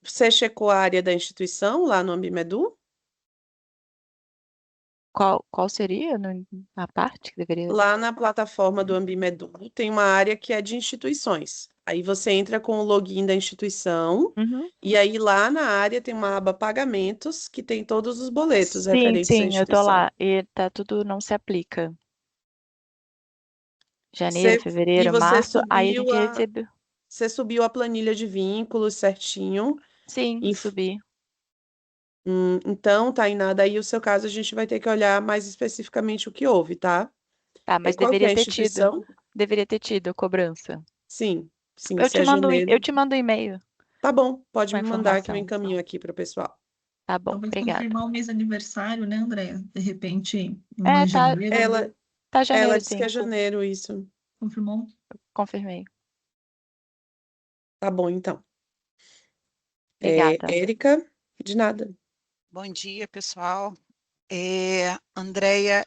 Você checou a área da instituição lá no Ambimedu?
Qual seria a parte que deveria.
Lá na plataforma do Ambimedu tem uma área que é de instituições. Aí você entra com o login da instituição
Uhum.
e aí lá na área tem uma aba pagamentos que tem todos os boletos
Sim,
referentes à
sim, eu tô
instituição.
lá. E tá tudo não se aplica. Janeiro,
Você, e
fevereiro,
você
março, aí a
subiu
gente recebeu.
você subiu a planilha de vínculos certinho.
Sim,
E,
subi.
então, Tainá, daí o seu caso a gente vai ter que olhar mais especificamente o que houve, tá?
Tá, mas
Qual que é
deveria
a
ter tido.
instituição?
Deveria ter tido cobrança.
Sim, sim,
Eu
se
te
é
mando,
janeiro.
eu te mando um e-mail
Tá bom, pode
com a
me mandar que eu
informação.
encaminho aqui para o pessoal.
Tá bom,
Talvez
obrigada.
confirmar o mês aniversário, né, Andréa? De repente, não é
Tá,
janeiro.
tá
Ela
janeiro,
disse que
sim.
é janeiro isso.
Confirmou?
Confirmei.
Tá bom, então.
Obrigada.
Érica, de nada.
Bom dia, pessoal. Andréia,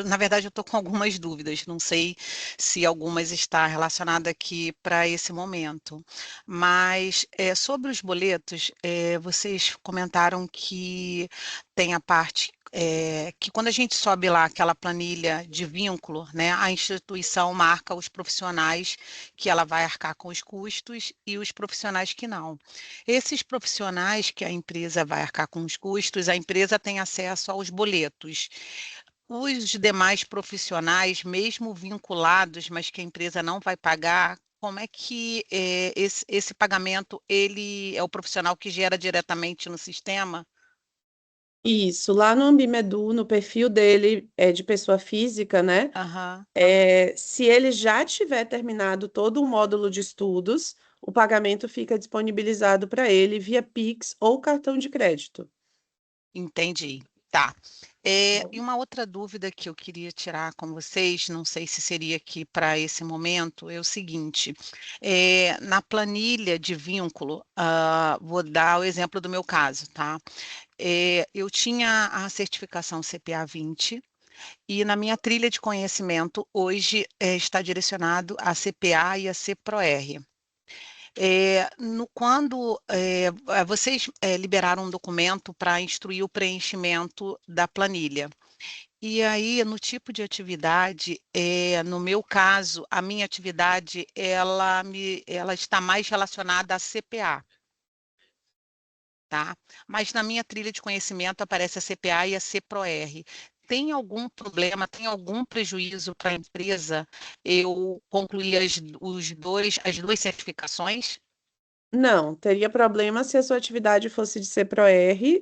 na verdade, eu estou com algumas dúvidas, não sei se algumas está relacionada aqui para esse momento, mas sobre os boletos, vocês comentaram que tem a parte que quando a gente sobe lá aquela planilha de vínculo, né, a instituição marca os profissionais que ela vai arcar com os custos e os profissionais que não. Esses profissionais que a empresa vai arcar com os custos, a empresa tem acesso aos boletos. Os demais profissionais, mesmo vinculados, mas que a empresa não vai pagar, como é que esse pagamento ele é o profissional que gera diretamente no sistema?
Isso, lá no Ambimedu, no perfil dele é de pessoa física, né?
Aham.
Se ele já tiver terminado todo o módulo de estudos, o pagamento fica disponibilizado para ele via Pix ou cartão de crédito.
Entendi. Tá. E uma outra dúvida que eu queria tirar com vocês, não sei se seria aqui para esse momento, é o seguinte: na planilha de vínculo, vou dar o exemplo do meu caso, tá? Eu tinha a certificação CPA 20 e na minha trilha de conhecimento hoje está direcionado a CPA e a CPROR. Quando vocês liberaram um documento para instruir o preenchimento da planilha. E aí, no tipo de atividade, no meu caso, a minha atividade, ela está mais relacionada à CPA, tá? Mas na minha trilha de conhecimento aparece a CPA e a CPROR. Tem algum problema, tem algum prejuízo para a empresa eu concluir as duas certificações?
Não, teria problema se a sua atividade fosse de CPROR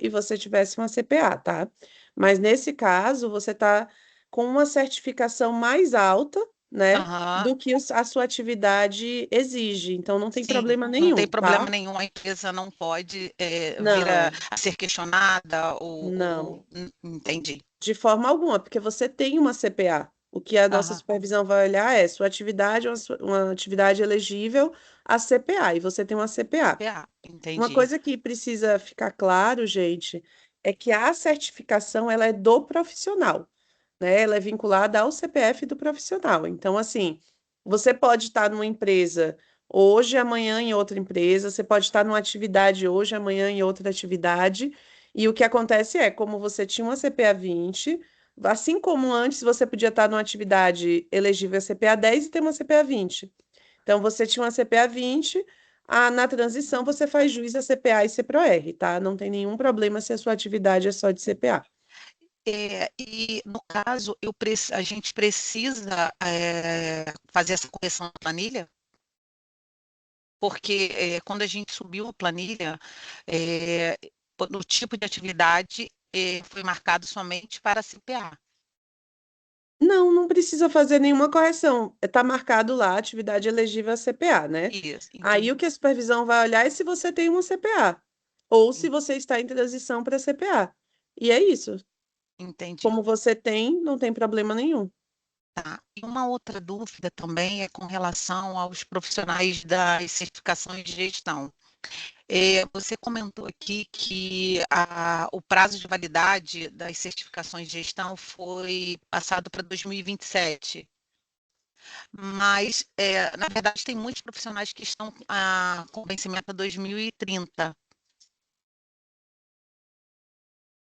e você tivesse uma CPA, tá? Mas nesse caso, você está com uma certificação mais alta, né,
Aham.
do que a sua atividade exige. Então, não tem
Sim,
problema
não tem
nenhum,
problema
tá?
nenhum, a empresa não pode vir
Não,
a ser questionada
não.
entendi.
De forma alguma, porque você tem uma CPA. O que a nossa
Aham.
supervisão vai olhar é sua atividade é uma atividade elegível à CPA, e você tem uma CPA.
CPA,
Uma
entendi.
coisa que precisa ficar claro, gente, é que a certificação ela é do profissional, né? Ela é vinculada ao CPF do profissional. Então, assim, você pode estar numa empresa hoje, amanhã em outra empresa, você pode estar numa atividade hoje, amanhã em outra atividade, e o que acontece é, como você tinha uma CPA 20, assim como antes você podia estar numa atividade elegível a CPA 10 e ter uma CPA 20. Então, você tinha uma CPA 20, na transição você faz jus a CPA e CPROR, tá? Não tem nenhum problema se a sua atividade é só de CPA.
E no caso, a gente precisa fazer essa correção na planilha? Porque quando a gente subiu a planilha, eh, no tipo de atividade, foi marcado somente para CPA.
Não, não precisa fazer nenhuma correção. Está marcado lá, atividade elegível a CPA, né?
Isso,
Aí
entendi.
o que a supervisão vai olhar é se você tem uma CPA, ou se você está em transição para CPA. E é isso.
Entendi.
Como você tem, não tem problema nenhum.
Tá. E uma outra dúvida também é com relação aos profissionais das certificações de gestão. Você comentou aqui que o prazo de validade das certificações de gestão foi passado para 2027, mas, na verdade, tem muitos profissionais que estão com vencimento a 2030.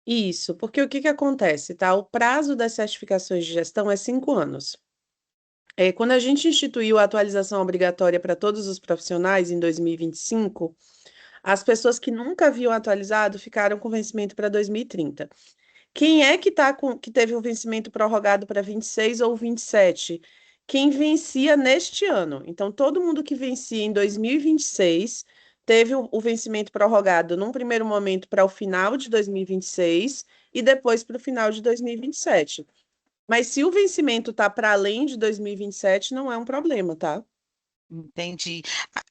Isso, porque o que que acontece, tá? O prazo das certificações de gestão é 5 anos. Quando a gente instituiu a atualização obrigatória para todos os profissionais em 2025, as pessoas que nunca haviam atualizado ficaram com vencimento para 2030. Quem é que teve o vencimento prorrogado para 26 ou 27? Quem vencia neste ano. Então, todo mundo que vencia em 2026 teve o vencimento prorrogado num primeiro momento para o final de 2026 e depois para o final de 2027. Mas se o vencimento está para além de 2027, não é um problema, tá?
Entendi.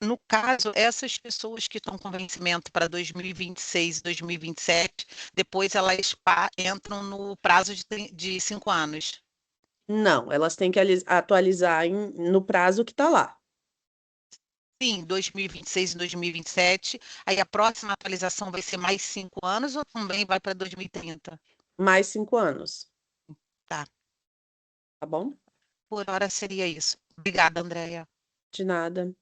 No caso, essas pessoas que estão com vencimento para 2026 e 2027, depois elas entram no prazo de 5 anos.
Não, elas têm que atualizar no prazo que está lá.
Sim, 2026 e 2027. Aí a próxima atualização vai ser mais 5 anos ou também vai para 2030?
mais 5 anos,
Tá.
tá bom?
Por hora seria isso. Obrigada, Andréia.
De nada.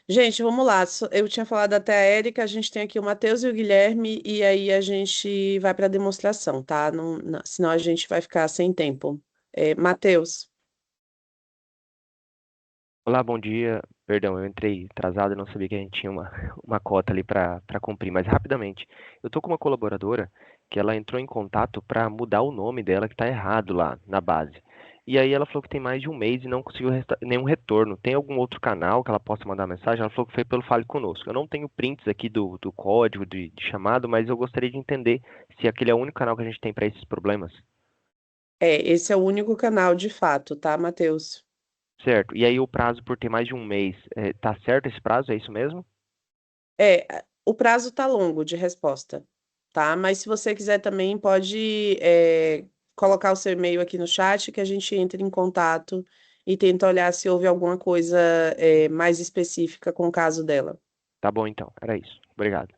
Gente, vamos lá. Eu tinha falado até a Érica, a gente tem aqui o Matheus e o Guilherme, e aí a gente vai para a demonstração, tá? Senão a gente vai ficar sem tempo. Matheus,
Olá, bom dia. Perdão, eu entrei atrasado, eu não sabia que a gente tinha uma cota ali para cumprir, mas rapidamente. Eu tô com uma colaboradora que ela entrou em contato para mudar o nome dela que está errado lá na base. E aí ela falou que tem mais de um mês e não conseguiu nenhum retorno. Tem algum outro canal que ela possa mandar mensagem? Ela falou que foi pelo Fale Conosco. Eu não tenho prints aqui do código de chamado, mas eu gostaria de entender se aquele é o único canal que a gente tem para esses problemas.
esse é o único canal de fato, tá, Matheus?
Certo. E aí o prazo por ter mais de um mês, tá certo esse prazo? É isso mesmo?
O prazo tá longo de resposta, tá? Mas se você quiser também, pode colocar o seu e-mail aqui no chat que a gente entra em contato e tenta olhar se houve alguma coisa mais específica com o caso dela.
Tá bom, então. Era isso. Obrigado.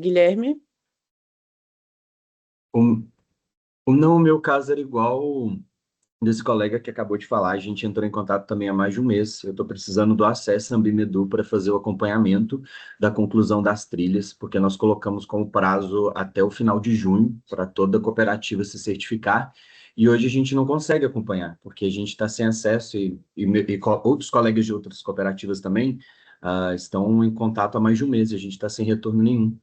Guilherme?
Não, o meu caso era igual desse colega que acabou de falar. A gente entrou em contato também há mais de um mês. Eu estou precisando do acesso à Ambimedu para fazer o acompanhamento da conclusão das trilhas, porque nós colocamos como prazo até o final de junho para toda a cooperativa se certificar. E hoje a gente não consegue acompanhar, porque a gente está sem acesso e outros colegas de outras cooperativas também estão em contato há mais de um mês e a gente está sem retorno nenhum.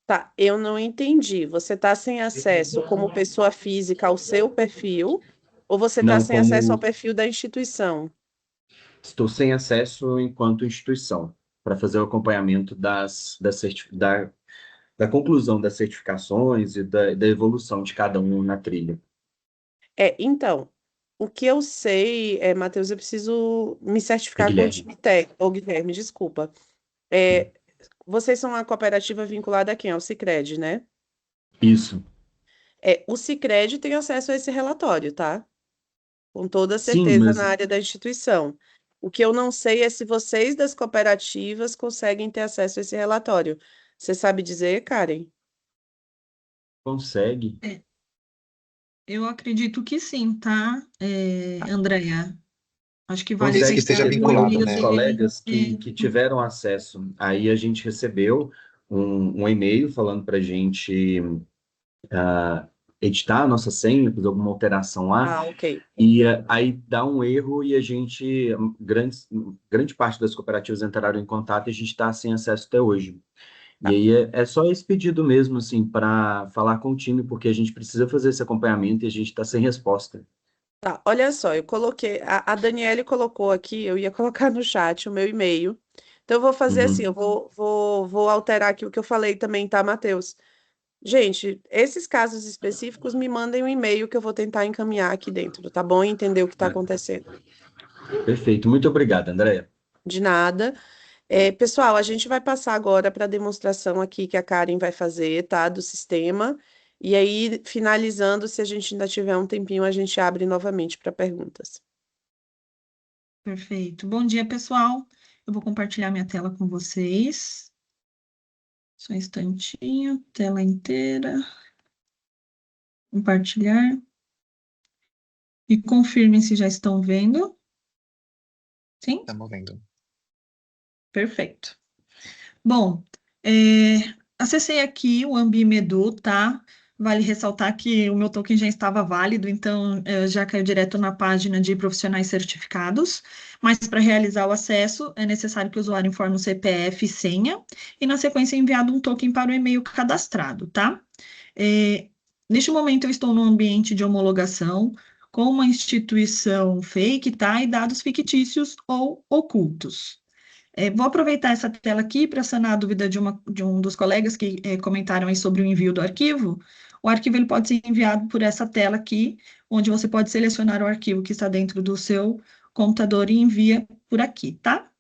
Tá, eu não entendi. Você está sem acesso como pessoa física ao seu perfil ou você está
Não,
sem acesso ao
como
perfil da instituição?
estou sem acesso enquanto instituição para fazer o acompanhamento da conclusão das certificações e da evolução de cada um na trilha.
Então, o que eu sei, Matheus, eu preciso me
É
certificar com o
Guilherme.
time técnico, ou Guilherme, desculpa. Vocês são uma cooperativa vinculada a quem? Ao Sicredi, né?
Isso.
O Sicredi tem acesso a esse relatório, tá? Com toda
Sim,
certeza
mas
na área da instituição. O que eu não sei é se vocês das cooperativas conseguem ter acesso a esse relatório. Você sabe dizer, Karen?
consegue.
Eu acredito que sim, tá, Andréia? Acho que vale
Desde que
Consegue
pegar
esteja
sim.
o
Tem
vinculado,
e-mail
outros
né?
dele.
colegas que tiveram acesso. Aí a gente recebeu um e-mail falando para a gente editar a nossa senha, fazer alguma alteração lá.
Ok.
E aí dá um erro e a gente, grande parte das cooperativas entraram em contato e a gente está sem acesso até hoje. E aí é só esse pedido mesmo, assim, para falar com o time, porque a gente precisa fazer esse acompanhamento e a gente está sem resposta.
Tá, olha só, eu coloquei, a Daniele colocou aqui, eu ia colocar no chat o meu e-mail. Então, eu vou fazer assim,
Uhum.
eu vou alterar aqui o que eu falei também, tá, Matheus? Gente, esses casos específicos, me mandem um e-mail que eu vou tentar encaminhar aqui dentro, tá bom? E entender o que está acontecendo.
Perfeito. Muito obrigado, Andréia.
De nada. Pessoal, a gente vai passar agora para a demonstração aqui que a Karen vai fazer, tá? Do sistema. E aí, finalizando, se a gente ainda tiver um tempinho, a gente abre novamente para perguntas.
Perfeito. Bom dia, pessoal. Eu vou compartilhar minha tela com vocês. Só um instantinho, tela inteira. Compartilhar. E confirmem se já estão vendo. Sim?
Estamos vendo.
Perfeito. Bom, acessei aqui o Ambimedu, tá? Vale ressaltar que o meu token já estava válido, então já caiu direto na página de profissionais certificados. Mas para realizar o acesso, é necessário que o usuário informe o CPF e senha, e na sequência é enviado um token para o e-mail cadastrado, tá? Neste momento eu estou no ambiente de homologação com uma instituição fake, tá? E dados fictícios ou ocultos. Vou aproveitar essa tela aqui para sanar a dúvida de um dos colegas que comentaram aí sobre o envio do arquivo. O arquivo ele pode ser enviado por essa tela aqui, onde você pode selecionar o arquivo que está dentro do seu computador e envia por aqui, tá?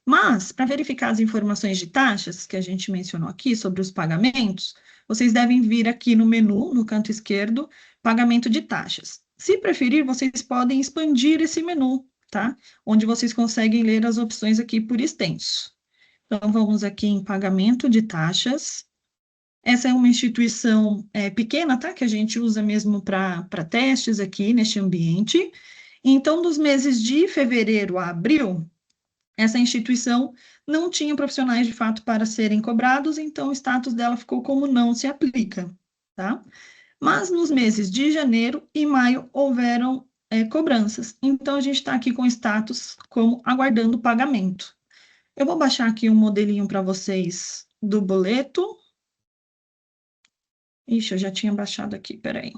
Mas, para verificar as informações de taxas que a gente mencionou aqui sobre os pagamentos, vocês devem vir aqui no menu, no canto esquerdo, pagamento de taxas. Se preferir, vocês podem expandir esse menu, tá? Onde vocês conseguem ler as opções aqui por extenso. Então, vamos aqui em pagamento de taxas. Essa é uma instituição pequena, tá? Que a gente usa mesmo para testes aqui neste ambiente. Então, dos meses de fevereiro a abril, essa instituição não tinha profissionais de fato para serem cobrados, então o status dela ficou como não se aplica, tá? Mas nos meses de janeiro e maio houveram cobranças, então a gente está aqui com status como aguardando pagamento. Eu vou baixar aqui um modelinho para vocês do boleto. Ixi, eu já tinha baixado aqui, peraí.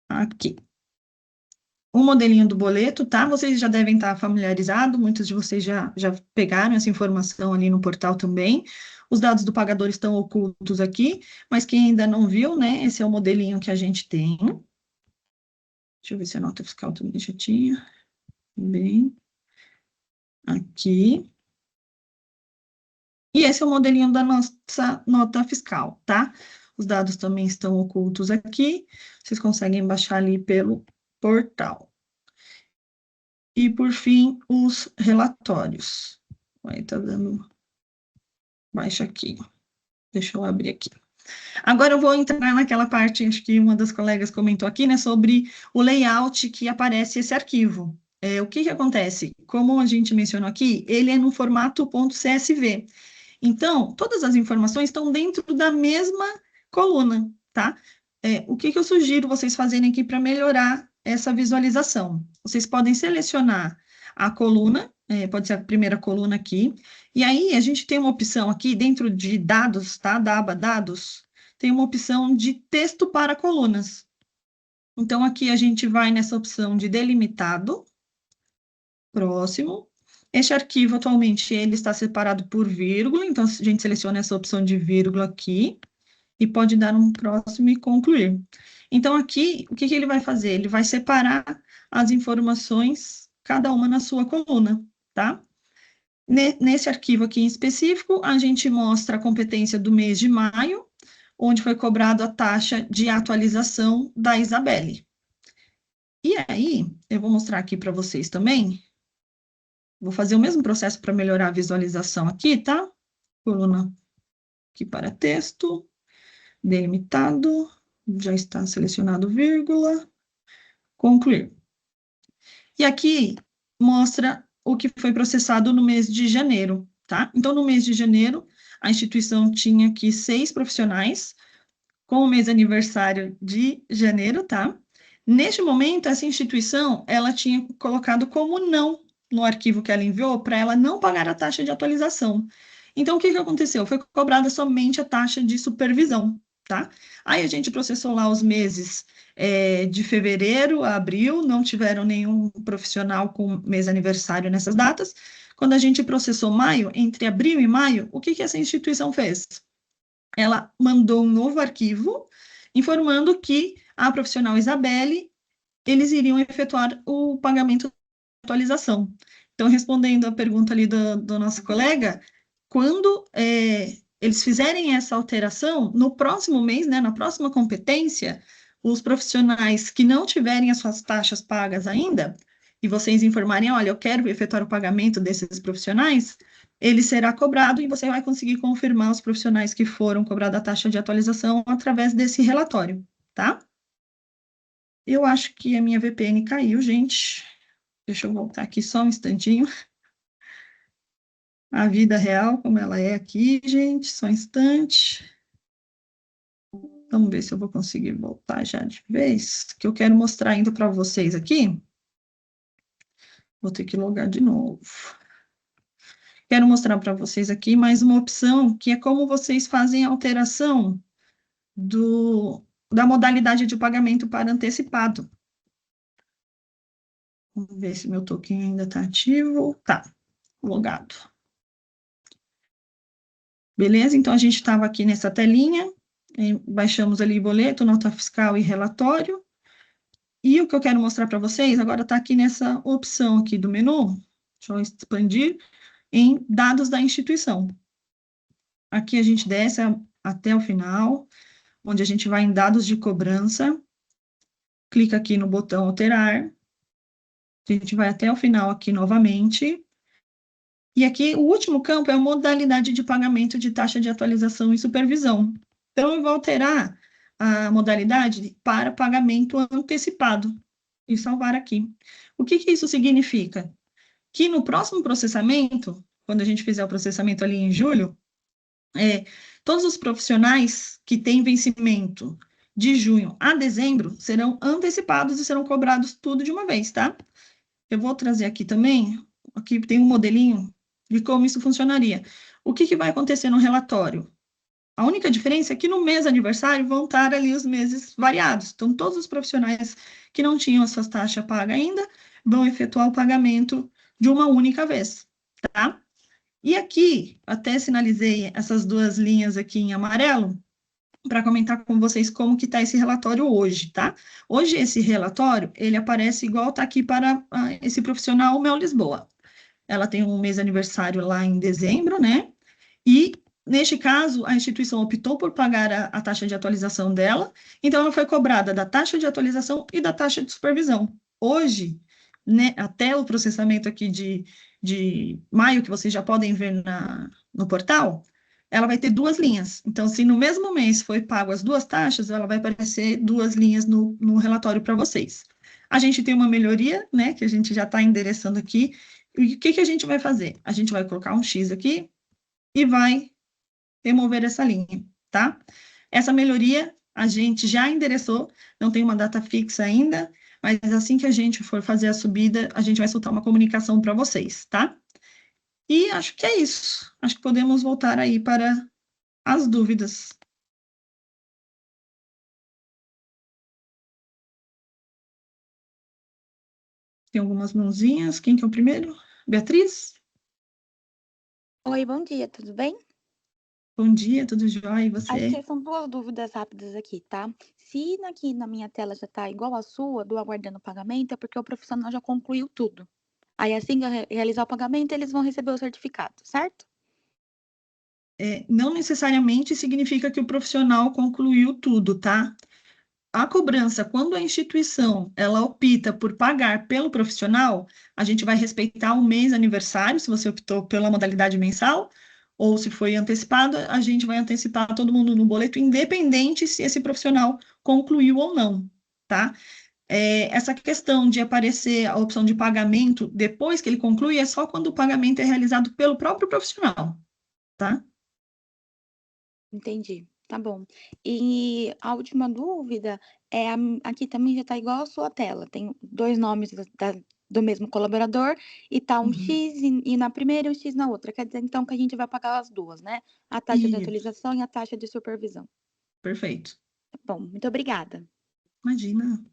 Aqui. O modelinho do boleto, tá? Vocês já devem estar familiarizados, muitos de vocês já pegaram essa informação ali no portal também. Os dados do pagador estão ocultos aqui, mas quem ainda não viu, né? Esse é o modelinho que a gente tem. Deixa eu ver se a nota fiscal também já tinha. Bem. Aqui. E esse é o modelinho da nossa nota fiscal, tá? Os dados também estão ocultos aqui. Vocês conseguem baixar ali pelo portal. E, por fim, os relatórios. Aí tá dando baixa aqui. Deixa eu abrir aqui. Agora eu vou entrar naquela parte, acho que uma das colegas comentou aqui, né, sobre o layout que aparece esse arquivo. O que acontece? Como a gente mencionou aqui, ele é no formato .csv. Então, todas as informações estão dentro da mesma coluna, tá? O que eu sugiro vocês fazerem aqui para melhorar essa visualização? Vocês podem selecionar a coluna, pode ser a primeira coluna aqui, e aí a gente tem uma opção aqui dentro de dados, tá? Da aba dados, tem uma opção de texto para colunas. Então, aqui a gente vai nessa opção de delimitado, próximo. Este arquivo, atualmente, ele está separado por vírgula, então a gente seleciona essa opção de vírgula aqui, e pode dar um próximo e concluir. Então, aqui, o que ele vai fazer? Ele vai separar as informações, cada uma na sua coluna, tá? Nesse arquivo aqui em específico, a gente mostra a competência do mês de maio, onde foi cobrado a taxa de atualização da Isabelle. E aí, eu vou mostrar aqui para vocês também. Vou fazer o mesmo processo para melhorar a visualização aqui, tá? Coluna aqui para texto, delimitado, já está selecionado vírgula, concluir. E aqui mostra o que foi processado no mês de janeiro, tá? Então, no mês de janeiro, a instituição tinha aqui 6 profissionais, com o mês aniversário de janeiro, tá? Neste momento, essa instituição, ela tinha colocado como não no arquivo que ela enviou, para ela não pagar a taxa de atualização. Então, o que aconteceu? Foi cobrada somente a taxa de supervisão, tá? Aí a gente processou lá os meses de fevereiro a abril, não tiveram nenhum profissional com mês aniversário nessas datas. Quando a gente processou maio, entre abril e maio, o que essa instituição fez? Ela mandou um novo arquivo informando que a profissional Isabelle, eles iriam efetuar o pagamento de atualização. Então, respondendo a pergunta ali do nosso colega, quando eles fizerem essa alteração, no próximo mês, né, na próxima competência, os profissionais que não tiverem as suas taxas pagas ainda, e vocês informarem, olha, eu quero efetuar o pagamento desses profissionais, ele será cobrado e você vai conseguir confirmar os profissionais que foram cobrados a taxa de atualização através desse relatório, tá? Eu acho que a minha VPN caiu, gente. Deixa eu voltar aqui só um instantinho. A vida real, como ela é aqui, gente, só um instante. Vamos ver se eu vou conseguir voltar já de vez, que eu quero mostrar ainda para vocês aqui. Vou ter que logar de novo. Quero mostrar para vocês aqui mais uma opção, que é como vocês fazem a alteração da modalidade de pagamento para antecipado. Vamos ver se meu token ainda está ativo. Tá, logado. Beleza? Então, a gente estava aqui nessa telinha, baixamos ali boleto, nota fiscal e relatório. E o que eu quero mostrar para vocês agora está aqui nessa opção aqui do menu. Deixa eu expandir. Em dados da instituição. Aqui a gente desce até o final, onde a gente vai em dados de cobrança, clica aqui no botão alterar, a gente vai até o final aqui novamente, E aqui, o último campo é a modalidade de pagamento de taxa de atualização e supervisão. Então, eu vou alterar a modalidade para pagamento antecipado e salvar aqui. O que isso significa? Que no próximo processamento, quando a gente fizer o processamento ali em julho, todos os profissionais que têm vencimento de junho a dezembro serão antecipados e serão cobrados tudo de uma vez, tá? Eu vou trazer aqui também, aqui tem um modelinho de como isso funcionaria. O que vai acontecer no relatório? A única diferença é que no mês aniversário vão estar ali os meses variados. Então, todos os profissionais que não tinham a sua taxa paga ainda vão efetuar o pagamento de uma única vez, tá? E aqui, até sinalizei essas duas linhas aqui em amarelo, para comentar com vocês como que está esse relatório hoje, tá? Hoje, esse relatório, ele aparece igual está aqui para esse profissional Mel Lisboa. Ela tem um mês aniversário lá em dezembro, né? E, neste caso, a instituição optou por pagar a taxa de atualização dela, então ela foi cobrada da taxa de atualização e da taxa de supervisão. Hoje, né, até o processamento aqui de maio, que vocês já podem ver no portal, ela vai ter duas linhas. Então, se no mesmo mês foi pago as duas taxas, ela vai aparecer duas linhas no relatório para vocês. A gente tem uma melhoria, né, que a gente já está endereçando aqui. E o que a gente vai fazer? A gente vai colocar um X aqui e vai remover essa linha, tá? Essa melhoria a gente já endereçou, não tem uma data fixa ainda, mas assim que a gente for fazer a subida, a gente vai soltar uma comunicação para vocês, tá? E acho que é isso. Acho que podemos voltar aí para as dúvidas. Tem algumas mãozinhas. Quem que é o primeiro? Beatriz?
Oi, bom dia, tudo bem?
Bom dia, tudo jóia? E você?
Acho que são duas dúvidas rápidas aqui, tá? Se aqui na minha tela já tá igual a sua, do aguardando o pagamento, é porque o profissional já concluiu tudo. Aí, assim que eu realizar o pagamento, eles vão receber o certificado, certo?
Não necessariamente significa que o profissional concluiu tudo, tá? A cobrança, quando a instituição ela opta por pagar pelo profissional, a gente vai respeitar o mês aniversário, se você optou pela modalidade mensal, ou se foi antecipado, a gente vai antecipar todo mundo no boleto, independente se esse profissional concluiu ou não, tá? Essa questão de aparecer a opção de pagamento depois que ele conclui é só quando o pagamento é realizado pelo próprio profissional, tá?
Entendi, tá bom. E a última dúvida é, aqui também já tá igual a sua tela, tem dois nomes do mesmo colaborador e tá um X e na primeira e um X na outra. Quer dizer, então, que a gente vai pagar as duas, né? A taxa de
Isso.
atualização e a taxa de supervisão.
Perfeito.
Tá bom, muito obrigada.
Imagina.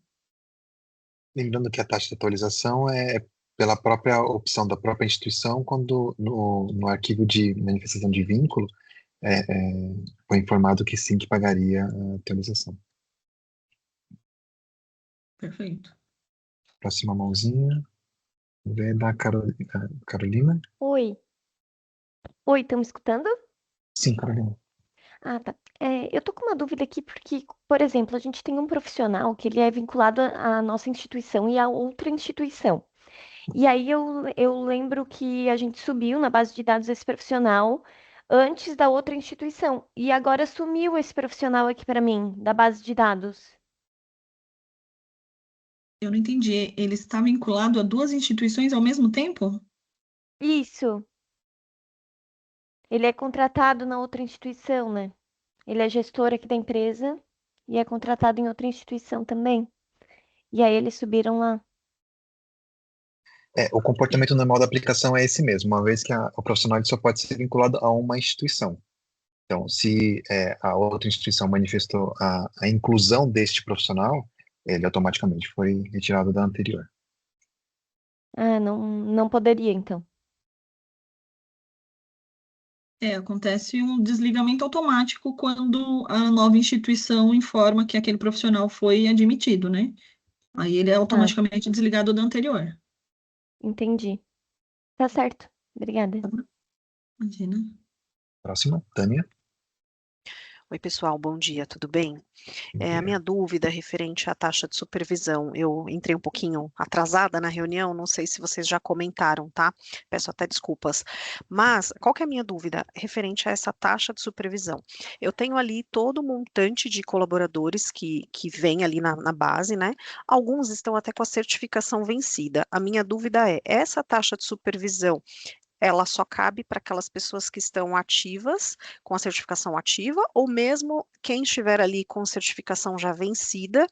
Lembrando que a taxa de atualização é pela própria opção da própria instituição, quando no arquivo de manifestação de vínculo foi informado que sim, que pagaria a atualização.
Perfeito.
Próxima mãozinha. Vamos ver da Carolina.
Oi. Oi, estão me escutando?
Sim, Carolina.
Ah, tá. Eu tô com uma dúvida aqui porque, por exemplo, a gente tem um profissional que ele é vinculado à nossa instituição e a outra instituição. E aí eu lembro que a gente subiu na base de dados esse profissional antes da outra instituição. E agora sumiu esse profissional aqui para mim, da base de dados.
Eu não entendi. Ele está vinculado a duas instituições ao mesmo tempo?
Isso. Ele é contratado na outra instituição, né? Ele é gestor aqui da empresa e é contratado em outra instituição também. E aí eles subiram lá.
O comportamento normal da aplicação é esse mesmo, uma vez que o profissional ele só pode ser vinculado a uma instituição. Então, se a outra instituição manifestou a inclusão deste profissional, ele automaticamente foi retirado da anterior.
Ah, não poderia, então.
Acontece um desligamento automático quando a nova instituição informa que aquele profissional foi admitido, né? Aí ele é automaticamente desligado da anterior.
Entendi. Tá certo. Obrigada.
Imagina.
Próxima, Tânia.
Oi, pessoal, bom dia, tudo bem? A minha dúvida é referente à taxa de supervisão. Eu entrei um pouquinho atrasada na reunião, não sei se vocês já comentaram, tá? Peço até desculpas. Mas qual que é a minha dúvida referente a essa taxa de supervisão? Eu tenho ali todo o montante de colaboradores que vem ali na base, né? Alguns estão até com a certificação vencida. A minha dúvida é, essa taxa de supervisão ela só cabe para aquelas pessoas que estão ativas, com a certificação ativa, ou mesmo quem estiver ali com certificação já vencida,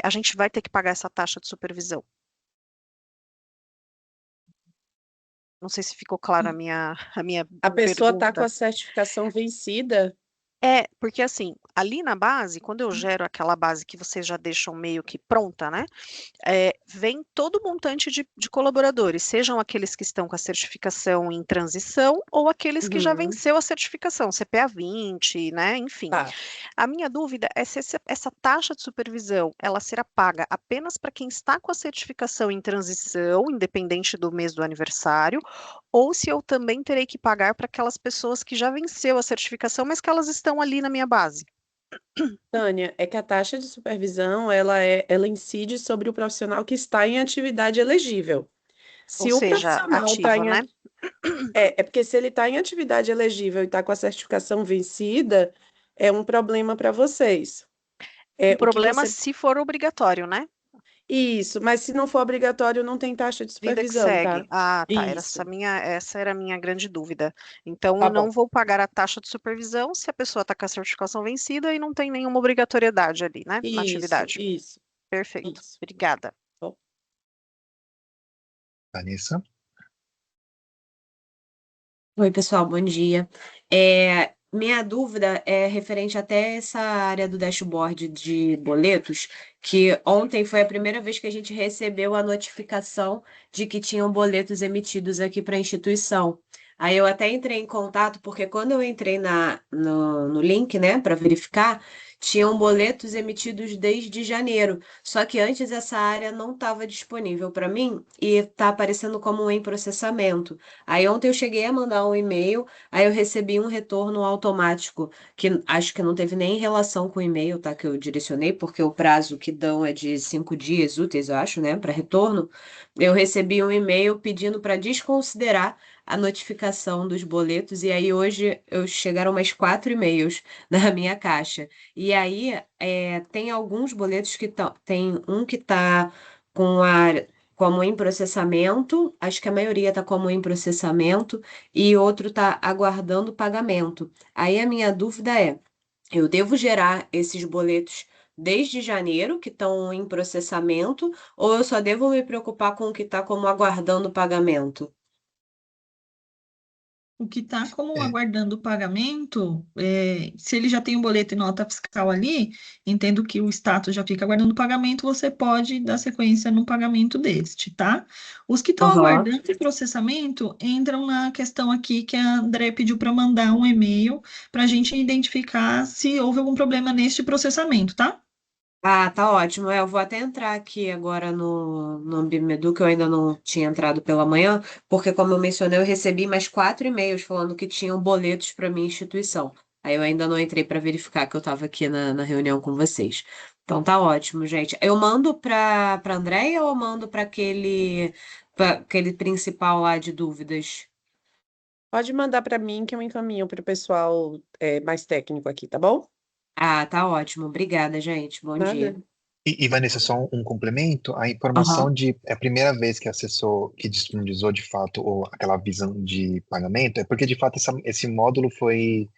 a gente vai ter que pagar essa taxa de supervisão. Não sei se ficou clara a minha
A pessoa está com
pergunta.
a certificação vencida?
Porque assim, ali na base, quando eu gero aquela base que vocês já deixam meio que pronta, né? Vem todo o montante de colaboradores, sejam aqueles que estão com a certificação em transição ou aqueles que já venceu a certificação, CPA 20, né? Enfim.
Tá.
A minha dúvida é se essa taxa de supervisão ela será paga apenas para quem está com a certificação em transição, independente do mês do aniversário, ou se eu também terei que pagar para aquelas pessoas que já venceu a certificação, mas que elas estão ali na minha base.
Tânia, é que a taxa de supervisão, ela incide sobre o profissional que está em atividade elegível.
Ou
Se o
seja,
profissional está
ativo, né?
É porque se ele está em atividade elegível e está com a certificação vencida, é um problema para vocês.
Um
O que
problema
você...
se for obrigatório, né?
Isso, mas se não for obrigatório, não tem taxa de
Vida que
supervisão, tá?
segue. Ah, tá.
Isso.
Essa era a minha grande dúvida. Então,
Tá
eu não
bom.
vou pagar a taxa de supervisão se a pessoa está com a certificação vencida e não tem nenhuma obrigatoriedade ali, né? Na atividade.
Isso.
Perfeito. Obrigada.
Vanessa?
Oi, pessoal, bom dia. Minha dúvida é referente até essa área do dashboard de boletos, que ontem foi a primeira vez que a gente recebeu a notificação de que tinham boletos emitidos aqui para a instituição. Aí eu até entrei em contato, porque quando eu entrei no link, né, para verificar, tinham boletos emitidos desde janeiro. Só que antes essa área não estava disponível para mim e está aparecendo como em processamento. Aí ontem eu cheguei a mandar um e-mail, aí eu recebi um retorno automático, que acho que não teve nem relação com o e-mail, tá? Que eu direcionei, porque o prazo que dão é de 5 dias úteis, eu acho, né? Para retorno. Eu recebi um e-mail pedindo para desconsiderar a notificação dos boletos, e aí hoje chegaram mais 4 e-mails na minha caixa. E aí tem alguns boletos que tem um que está com como em processamento, acho que a maioria está como em processamento, e outro está aguardando pagamento. Aí a minha dúvida é: eu devo gerar esses boletos desde janeiro, que estão em processamento, ou eu só devo me preocupar com o que está como aguardando pagamento?
O que está como aguardando o pagamento, se ele já tem um boleto e nota fiscal ali, entendo que o status já fica aguardando o pagamento, você pode dar sequência no pagamento deste, tá? Os que estão aguardando o processamento entram na questão aqui que a André pediu para mandar um e-mail para a gente identificar se houve algum problema neste processamento, tá?
Ah, tá ótimo. Eu vou até entrar aqui agora no Ambimedu, que eu ainda não tinha entrado pela manhã, porque, como eu mencionei, eu recebi mais 4 e-mails falando que tinham boletos para minha instituição. Aí eu ainda não entrei para verificar que eu estava aqui na reunião com vocês. Então tá ótimo, gente. Eu mando para Andréia ou eu mando para aquele principal lá de dúvidas?
Pode mandar para mim que eu encaminho para o pessoal mais técnico aqui, tá bom?
Ah, tá ótimo. Obrigada, gente. Bom dia.
Nada.
E Vanessa, só um complemento, a informação de é a primeira vez que acessou, que disponibilizou de fato aquela visão de pagamento, é porque de fato esse módulo foi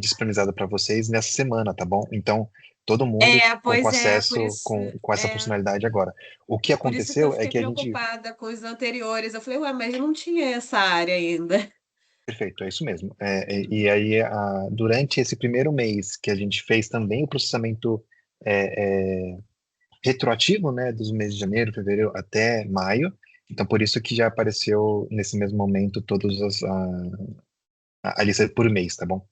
disponibilizado para vocês nessa semana, tá bom? Então, todo mundo ficou com
Pois é,
acesso
por isso.
com essa funcionalidade agora. O que
Por isso que eu
aconteceu é
fiquei
que a gente.
preocupada com os anteriores. Eu falei, ué, mas não tinha essa área ainda.
Perfeito, é isso mesmo. E aí, durante esse primeiro mês que a gente fez também o processamento retroativo, né, dos meses de janeiro, fevereiro até maio. Então, por isso que já apareceu nesse mesmo momento todos a lista por mês, tá bom?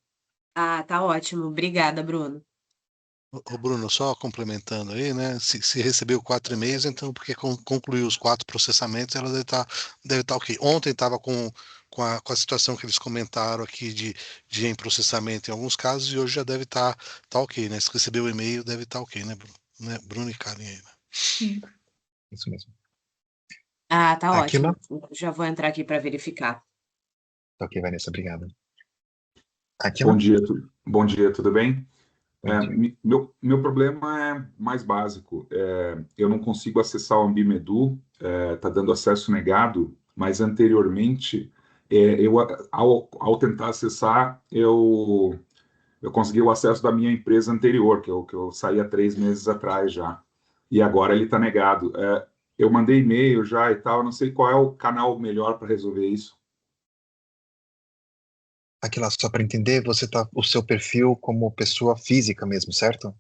Ah, tá ótimo. Obrigada, Bruno.
Ô, Bruno, só complementando aí, né? Se recebeu 4 e-mails, então porque concluiu os 4 processamentos, ela deve estar ok. Ontem estava com a situação que eles comentaram aqui de em processamento em alguns casos, e hoje já deve estar ok, né? Se recebeu o e-mail, deve estar ok, né, Bruno? Né? Bruno e Karen aí, né?
Isso mesmo.
Ah, tá
Aquila?
ótimo. Já vou entrar aqui para verificar.
Ok, Vanessa, obrigado.
Bom
Aquila?
dia, bom dia, tudo bem?
Bom dia.
Meu problema é mais básico. Eu não consigo acessar o Ambimedu, está dando acesso negado, mas anteriormente, ao tentar acessar, eu consegui o acesso da minha empresa anterior, que eu saí há 3 meses atrás já. E agora ele está negado. Eu mandei e-mail já e tal, não sei qual é o canal melhor para resolver isso.
Aquila, só para entender, o seu perfil como pessoa física mesmo, certo?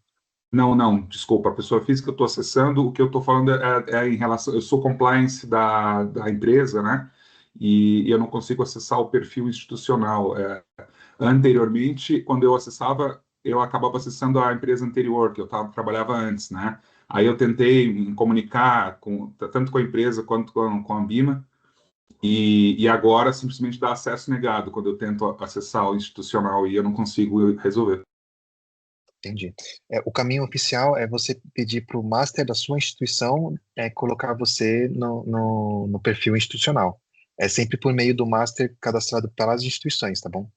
Não, desculpa, a pessoa física que eu estou acessando, o que eu estou falando é em relação, eu sou compliance da empresa, né? E eu não consigo acessar o perfil institucional. Anteriormente, quando eu acessava, eu acabava acessando a empresa anterior, que eu trabalhava antes, né? Aí eu tentei me comunicar tanto com a empresa quanto com a Ambima, e agora simplesmente dá acesso negado quando eu tento acessar o institucional e eu não consigo resolver.
Entendi. O caminho oficial é você pedir para o master da sua instituição colocar você no perfil institucional. É sempre por meio do master cadastrado pelas instituições, tá bom?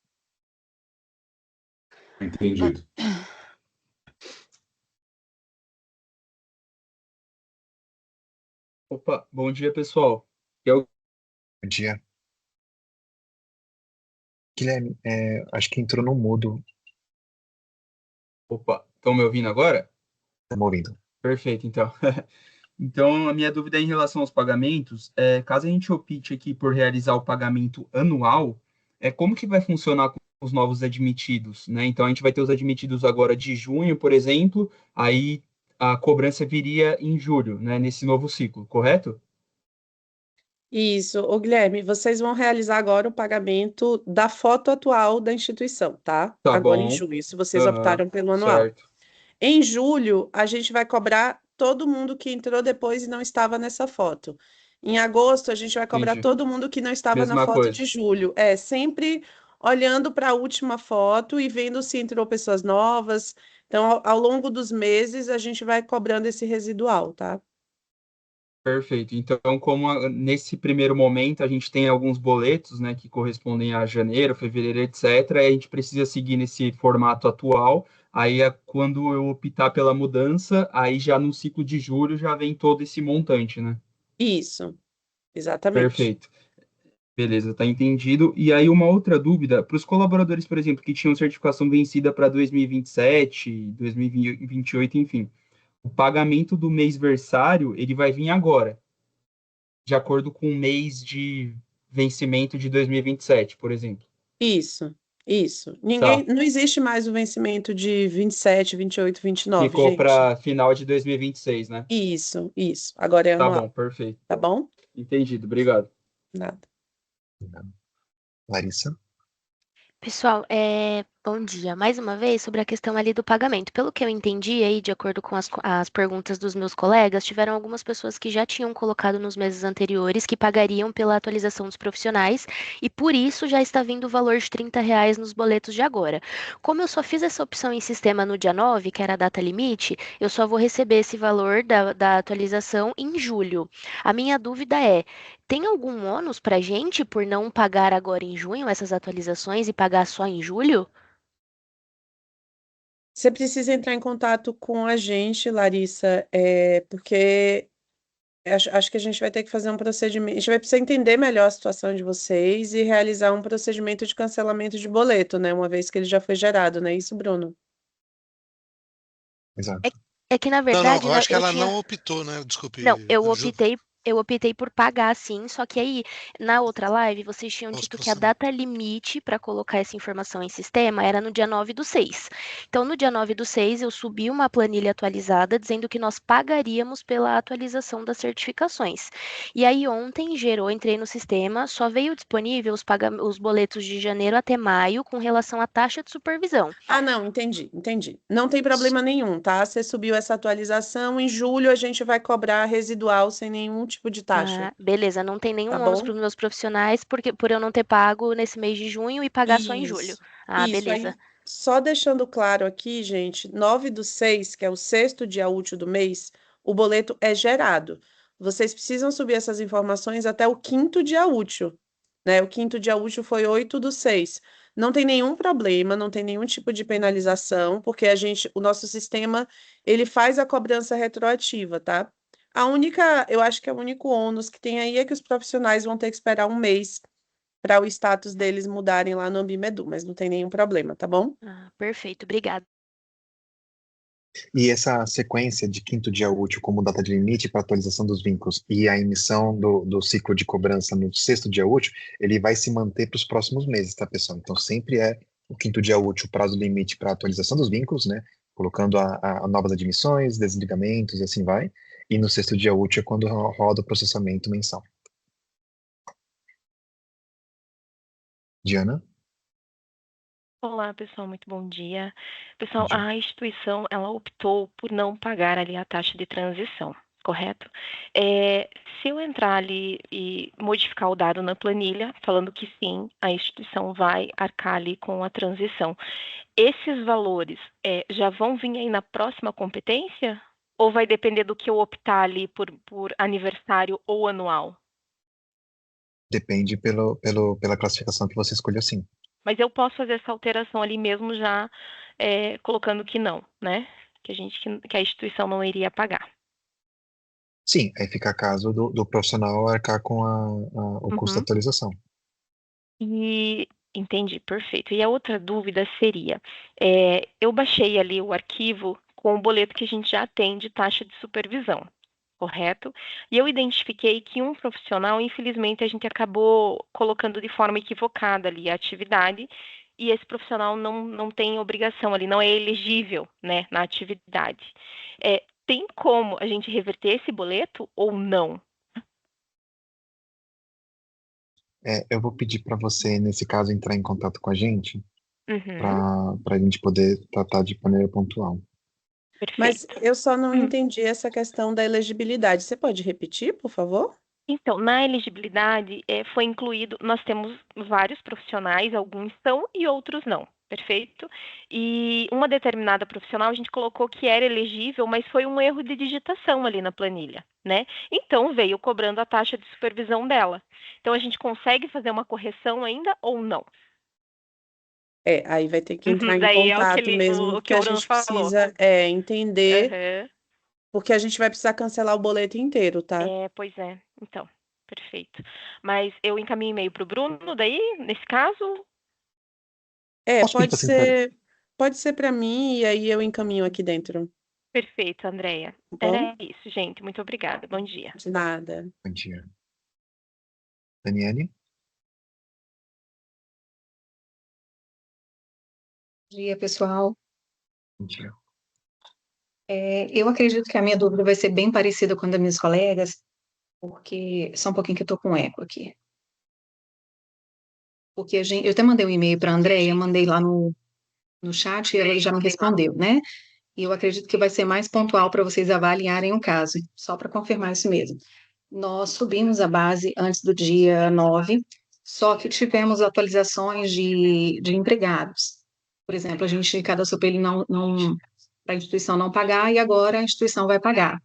Entendido.
Opa, bom dia, pessoal. Eu...
Bom dia. Guilherme, acho que entrou no mudo.
Opa, estão me ouvindo agora?
Estamos ouvindo.
Perfeito, então. Então, a minha dúvida é em relação aos pagamentos. Caso a gente opte aqui por realizar o pagamento anual, como que vai funcionar com os novos admitidos, né? Então, a gente vai ter os admitidos agora de junho, por exemplo, aí a cobrança viria em julho, né? Nesse novo ciclo, correto?
Isso. Ô, Guilherme, vocês vão realizar agora o pagamento da foto atual da instituição, tá?
Tá
Agora em
bom.
junho, se vocês
Aham,
optaram pelo anual.
certo.
Em julho, a gente vai cobrar todo mundo que entrou depois e não estava nessa foto. Em agosto, a gente vai cobrar
Entendi.
todo mundo que não estava na
Mesma
foto
coisa.
de julho. Sempre olhando para a última foto e vendo se entrou pessoas novas. Então, ao longo dos meses, a gente vai cobrando esse residual, tá?
Perfeito. Então, como nesse primeiro momento a gente tem alguns boletos, né, que correspondem a janeiro, fevereiro, etc., a gente precisa seguir nesse formato atual. Aí, quando eu optar pela mudança, aí já no ciclo de julho já vem todo esse montante, né?
Isso, exatamente.
Perfeito. Beleza, tá entendido. E aí, uma outra dúvida, para os colaboradores, por exemplo, que tinham certificação vencida para 2027, 2028, enfim, o pagamento do mês versário, ele vai vir agora, de acordo com o mês de vencimento de 2027, por exemplo.
Isso, isso.
Tá.
Não existe mais o vencimento de 27, 28, 29,
Ficou
gente.
para final de 2026, né?
Isso. Agora é
Tá bom,
anual,
perfeito.
tá bom?
Entendido, obrigado.
Nada.
Larissa?
Pessoal, bom dia. Mais uma vez sobre a questão ali do pagamento. Pelo que eu entendi aí, de acordo com as perguntas dos meus colegas, tiveram algumas pessoas que já tinham colocado nos meses anteriores que pagariam pela atualização dos profissionais e por isso já está vindo o valor de R$ 30 nos boletos de agora. Como eu só fiz essa opção em sistema no dia 9, que era a data limite, eu só vou receber esse valor da atualização em julho. A minha dúvida é, tem algum ônus para a gente por não pagar agora em junho essas atualizações e pagar só em julho?
Você precisa entrar em contato com a gente, Larissa, porque acho que a gente vai ter que fazer um procedimento. A gente vai precisar entender melhor a situação de vocês e realizar um procedimento de cancelamento de boleto, né? Uma vez que ele já foi gerado, não é isso, Bruno?
Exato.
É que, na
Não,
verdade,
eu acho que
eu
ela
tinha.
não optou, né? Desculpe,
Não, eu
Ju.
optei. eu optei por pagar sim, só que aí, na outra live, vocês tinham dito que a data limite para colocar essa informação em sistema era no dia 9/6. Então, no dia 9/6, eu subi uma planilha atualizada dizendo que nós pagaríamos pela atualização das certificações. E aí, ontem, entrei no sistema, só veio disponível os boletos de janeiro até maio com relação à taxa de supervisão.
Ah, não, entendi. Não tem problema nenhum, tá? Você subiu essa atualização, em julho a gente vai cobrar residual sem nenhum tipo de taxa,
Beleza, não tem nenhum
tá
ônus
bom?
para os meus profissionais por eu não ter pago nesse mês de junho e pagar só em julho.
Isso, isso.
Beleza.
Aí, só deixando claro aqui, gente, 9/6, que é o sexto dia útil do mês, o boleto é gerado. Vocês precisam subir essas informações até o quinto dia útil, né? O quinto dia útil foi 8/6. Não tem nenhum problema, não tem nenhum tipo de penalização, porque o nosso sistema, ele faz a cobrança retroativa, tá? Eu acho que é o único ônus que tem aí é que os profissionais vão ter que esperar um mês para o status deles mudarem lá no Ambimedu, mas não tem nenhum problema, tá bom?
Perfeito, obrigada.
E essa sequência de quinto dia útil como data de limite para atualização dos vínculos e a emissão do ciclo de cobrança no sexto dia útil, ele vai se manter para os próximos meses, tá, pessoal? Então, sempre é o quinto dia útil, prazo limite para atualização dos vínculos, né? Colocando a novas admissões, desligamentos e assim vai. E no sexto dia útil é quando roda o processamento mensal. Diana?
Olá, pessoal, muito bom dia. Pessoal, a instituição, ela optou por não pagar ali a taxa de transição, correto? Se eu entrar ali e modificar o dado na planilha, falando que sim, a instituição vai arcar ali com a transição, esses valores já vão vir aí na próxima competência? Ou vai depender do que eu optar ali por aniversário ou anual?
Depende pela classificação que você escolheu, sim.
Mas eu posso fazer essa alteração ali mesmo já colocando que não, né? Que a instituição não iria pagar.
Sim, aí fica a caso do profissional arcar com o custo da atualização.
Entendi, perfeito. E a outra dúvida seria, eu baixei ali o arquivo com o boleto que a gente já tem de taxa de supervisão, correto? E eu identifiquei que um profissional, infelizmente, a gente acabou colocando de forma equivocada ali a atividade, e esse profissional não tem obrigação ali, não é elegível, né, na atividade. Tem como a gente reverter esse boleto ou não?
Eu vou pedir para você, nesse caso, entrar em contato com a gente,
Uhum.
para a gente poder tratar de maneira pontual.
Mas eu só não entendi essa questão da elegibilidade. Você pode repetir, por favor?
Então, na elegibilidade, foi incluído, nós temos vários profissionais, alguns são e outros não, perfeito? E uma determinada profissional a gente colocou que era elegível, mas foi um erro de digitação ali na planilha, né? Então, veio cobrando a taxa de supervisão dela. Então, a gente consegue fazer uma correção ainda ou não?
Aí vai ter que entrar em
Daí é
contato mesmo,
o
porque
que
a
o Bruno
gente
falou.
precisa entender,
Aham.
porque a gente vai precisar cancelar o boleto inteiro, tá?
Pois é, então, perfeito. Mas eu encaminho e-mail para o Bruno, daí, nesse caso?
Pode ser para mim, e aí eu encaminho aqui dentro.
Perfeito, Andréia.
Bom?
Era isso, gente. Muito obrigada. Bom dia.
De nada.
Bom dia. Daniele?
Bom dia, pessoal.
Bom dia.
Eu acredito que a minha dúvida vai ser bem parecida com a das minhas colegas, porque só um pouquinho que eu estou com eco aqui. Porque eu até mandei um e-mail para a Andréia, mandei lá no chat e ela já me respondeu, né? E eu acredito que vai ser mais pontual para vocês avaliarem o caso, só para confirmar isso mesmo. Nós subimos a base antes do dia 9, só que tivemos atualizações de empregados. Por exemplo, a gente cadastrou para ele para a instituição não pagar e agora a instituição vai pagar.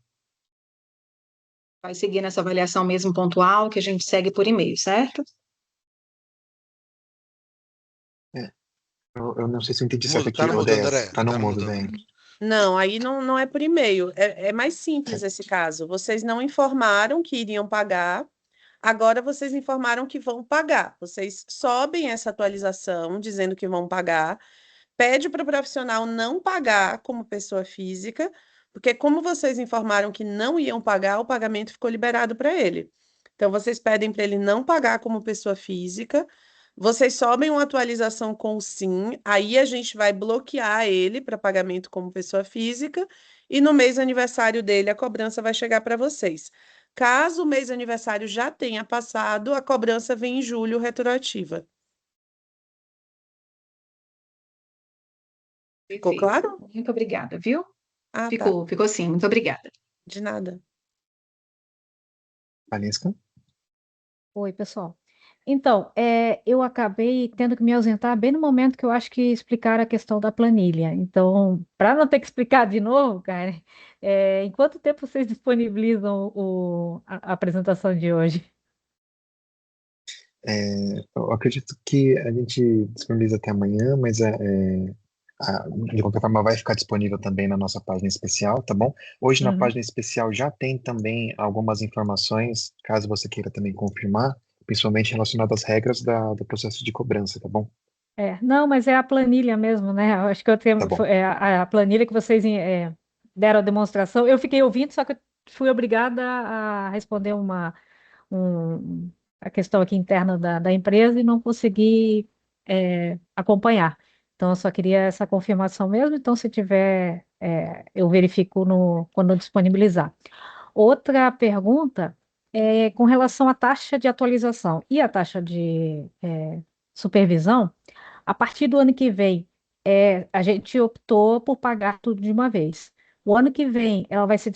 Vai seguir nessa avaliação mesmo pontual que a gente segue por e-mail, certo?
Eu não sei se eu entendi certo aqui,
Tá no mudo,
Odéia.
André.
Tá no mudo, bem.
Não, aí não é por e-mail. É mais simples esse caso. Vocês não informaram que iriam pagar, agora vocês informaram que vão pagar. Vocês sobem essa atualização dizendo que vão pagar, pede para o profissional não pagar como pessoa física, Porque como vocês informaram que não iam pagar, o pagamento ficou liberado para ele. Então, vocês pedem para ele não pagar como pessoa física, vocês sobem uma atualização com o sim, aí a gente vai bloquear ele para pagamento como pessoa física, e no mês aniversário dele a cobrança vai chegar para vocês. Caso o mês aniversário já tenha passado, a cobrança vem em julho retroativa. Ficou
Perfeito.
claro?
Muito obrigada, viu?
Ah, tá.
Ficou sim, muito obrigada.
De nada.
Valesca?
Oi, pessoal. Então, eu acabei tendo que me ausentar bem no momento que eu acho que explicaram a questão da planilha. Então, para não ter que explicar de novo, cara, em quanto tempo vocês disponibilizam a apresentação de hoje?
Eu acredito que a gente disponibiliza até amanhã, mas de qualquer forma vai ficar disponível também na nossa página especial, tá bom? Hoje na
Uhum.
página especial já tem também algumas informações, caso você queira também confirmar, principalmente relacionadas às regras do processo de cobrança, tá bom?
Não, mas é a planilha mesmo, né? Eu acho que eu
Tá
tenho,
bom.
a planilha que vocês deram a demonstração. Eu fiquei ouvindo, só que eu fui obrigada a responder a questão aqui interna da empresa e não consegui acompanhar. Então, eu só queria essa confirmação mesmo. Então, se tiver, eu verifico quando disponibilizar. Outra pergunta é com relação à taxa de atualização e a taxa de supervisão. A partir do ano que vem, a gente optou por pagar tudo de uma vez. O ano que vem, ela vai ser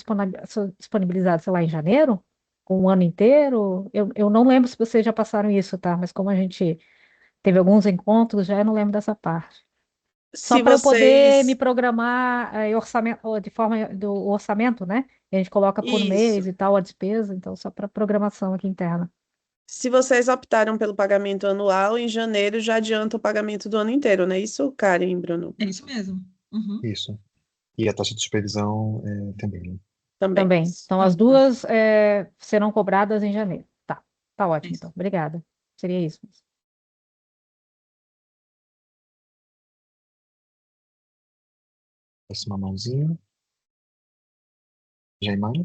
disponibilizada, sei lá, em janeiro? Com um ano inteiro? Eu não lembro se vocês já passaram isso, tá? Mas como a gente teve alguns encontros, já eu não lembro dessa parte. Só
Se
para eu poder me
vocês.
programar de forma do orçamento, né? A gente coloca por mês
Isso.
e tal a despesa, então só para programação aqui interna.
Se vocês optaram pelo pagamento anual, em janeiro já adianta o pagamento do ano inteiro, não é isso, Karen e Bruno?
É isso mesmo. Uhum.
Isso. E a taxa de supervisão também, né?
Também. Então, as duas serão cobradas em janeiro. Tá ótimo, então. Obrigada. Seria isso.
Próxima mãozinha. Jaimara?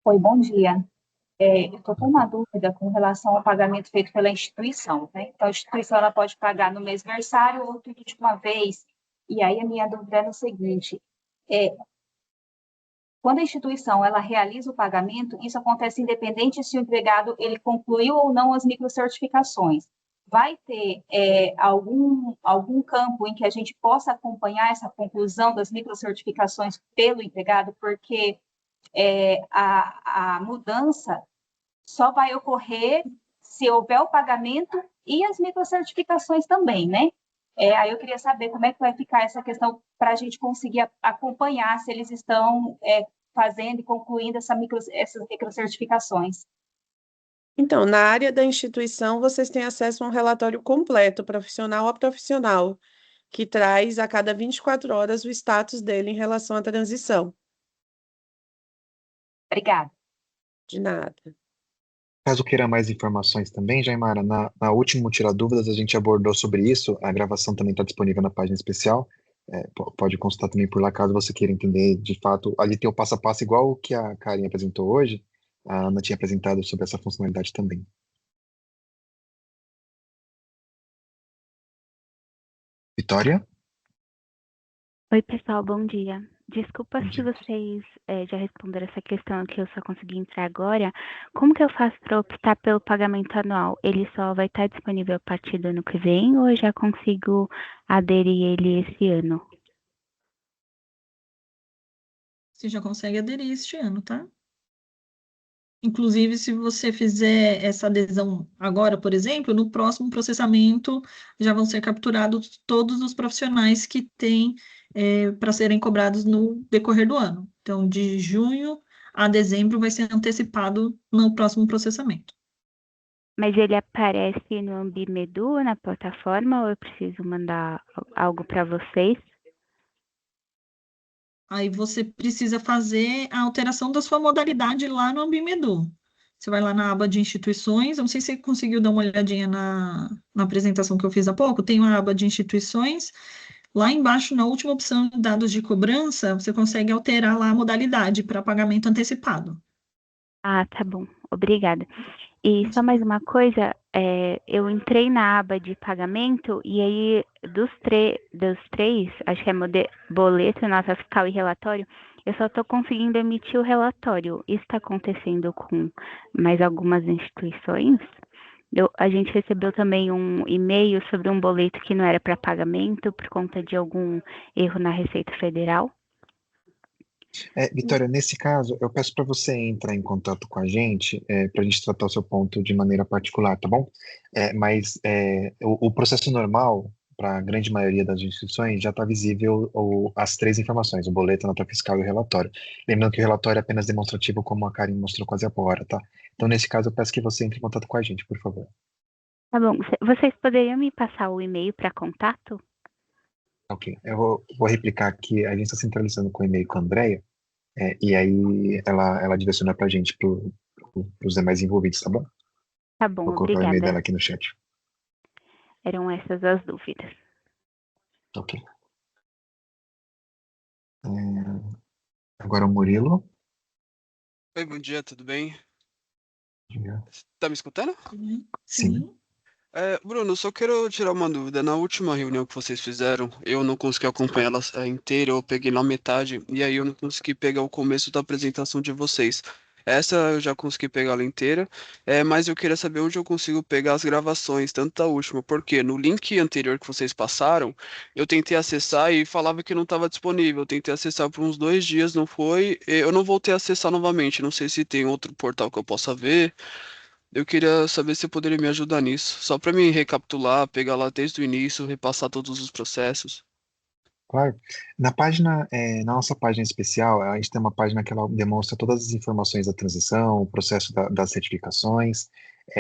Oi, bom dia. Eu estou com uma dúvida com relação ao pagamento feito pela instituição, né? Então, a instituição ela pode pagar no mês versário ou tudo de uma vez. E aí, a minha dúvida é o seguinte: quando a instituição ela realiza o pagamento, isso acontece independente se o empregado ele concluiu ou não as microcertificações. Vai ter algum campo em que a gente possa acompanhar essa conclusão das microcertificações pelo empregado, porque a mudança só vai ocorrer se houver o pagamento e as microcertificaçõas também, né? Aí eu queria saber como é que vai ficar essa questão para a gente conseguir acompanhar se eles estão fazendo e concluindo essas microcertificações.
Então, na área da instituição, vocês têm acesso a um relatório completo, profissional a profissional, que traz a cada 24 horas o status dele em relação à transição.
Obrigada.
De nada.
Caso queira mais informações também, Jaimara, na última Tira Dúvidas a gente abordou sobre isso, a gravação também está disponível na página especial, pode consultar também por lá caso você queira entender de fato, ali tem o passo a passo igual o que a Karen apresentou hoje, a Ana tinha apresentado sobre essa funcionalidade também. Vitória?
Oi, pessoal, bom dia. Desculpa se vocês já responderam essa questão que eu só consegui entrar agora. Como que eu faço para optar pelo pagamento anual? Ele só vai estar disponível a partir do ano que vem ou eu já consigo aderir ele esse ano?
Você já consegue aderir este ano, tá? Inclusive, se você fizer essa adesão agora, por exemplo, no próximo processamento já vão ser capturados todos os profissionais que têm para serem cobrados no decorrer do ano. Então, de junho a dezembro vai ser antecipado no próximo processamento.
Mas ele aparece no Ambimedu, na plataforma, ou eu preciso mandar algo para vocês?
Aí você precisa fazer a alteração da sua modalidade lá no Ambimedu. Você vai lá na aba de instituições, eu não sei se você conseguiu dar uma olhadinha na apresentação que eu fiz há pouco, tem uma aba de instituições, Lá embaixo, na última opção de dados de cobrança, você consegue alterar lá a modalidade para pagamento antecipado.
Ah, tá bom. Obrigada. E só mais uma coisa, eu entrei na aba de pagamento e aí dos três, acho que é boleto, nota fiscal e relatório, eu só estou conseguindo emitir o relatório. Isso está acontecendo com mais algumas instituições? A gente recebeu também um e-mail sobre um boleto que não era para pagamento por conta de algum erro na Receita Federal.
Vitória, nesse caso, eu peço para você entrar em contato com a gente, para a gente tratar o seu ponto de maneira particular, tá bom? O processo normal, para a grande maioria das instituições, já está visível as três informações, o boleto, a nota fiscal e o relatório. Lembrando que o relatório é apenas demonstrativo, como a Karen mostrou quase agora, tá? Então, nesse caso, eu peço que você entre em contato com a gente, por favor.
Tá bom. Vocês poderiam me passar o e-mail para contato?
Ok, eu vou replicar aqui, a gente está centralizando com o e-mail com a Andrea, e aí ela direciona para a gente, para os demais envolvidos, tá bom?
Tá bom,
Vou colocar o e-mail dela
obrigada.
aqui no chat.
Eram essas as dúvidas.
Ok. Agora o Murilo.
Oi, bom dia, tudo bem?
Diga.
Tá me escutando?
Sim.
Bruno, só quero tirar uma dúvida. Na última reunião que vocês fizeram, eu não consegui acompanhar ela inteira, eu peguei na metade, e aí eu não consegui pegar o começo da apresentação de vocês. Essa eu já consegui pegar ela inteira, mas eu queria saber onde eu consigo pegar as gravações, tanto da última, porque no link anterior que vocês passaram, eu tentei acessar e falava que não estava disponível. Eu tentei acessar por uns 2 dias, não foi. Eu não voltei a acessar novamente, não sei se tem outro portal que eu possa ver. Eu queria saber se você poderia me ajudar nisso, só para me recapitular, pegar lá desde o início, repassar todos os processos.
Claro. Na página, na nossa página especial, a gente tem uma página que ela demonstra todas as informações da transição, o processo das certificações.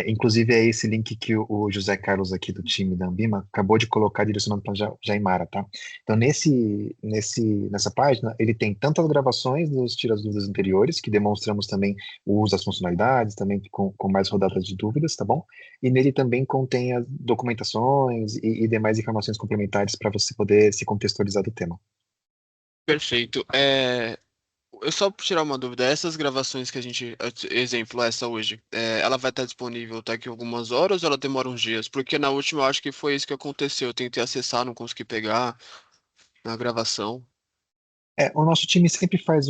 Inclusive é esse link que o José Carlos aqui do time da Ambima acabou de colocar direcionando para Jaimara, tá? Então nessa página ele tem tanto as gravações dos tiras dúvidas anteriores, que demonstramos também o uso das funcionalidades, também com mais rodadas de dúvidas, tá bom? E nele também contém as documentações e demais informações complementares para você poder se contextualizar do tema.
Perfeito. Eu só para tirar uma dúvida, essas gravações que a gente, exemplo, essa hoje, ela vai estar disponível daqui a algumas horas ou ela demora uns dias? Porque na última eu acho que foi isso que aconteceu. Eu tentei acessar, não consegui pegar na gravação.
O nosso time sempre faz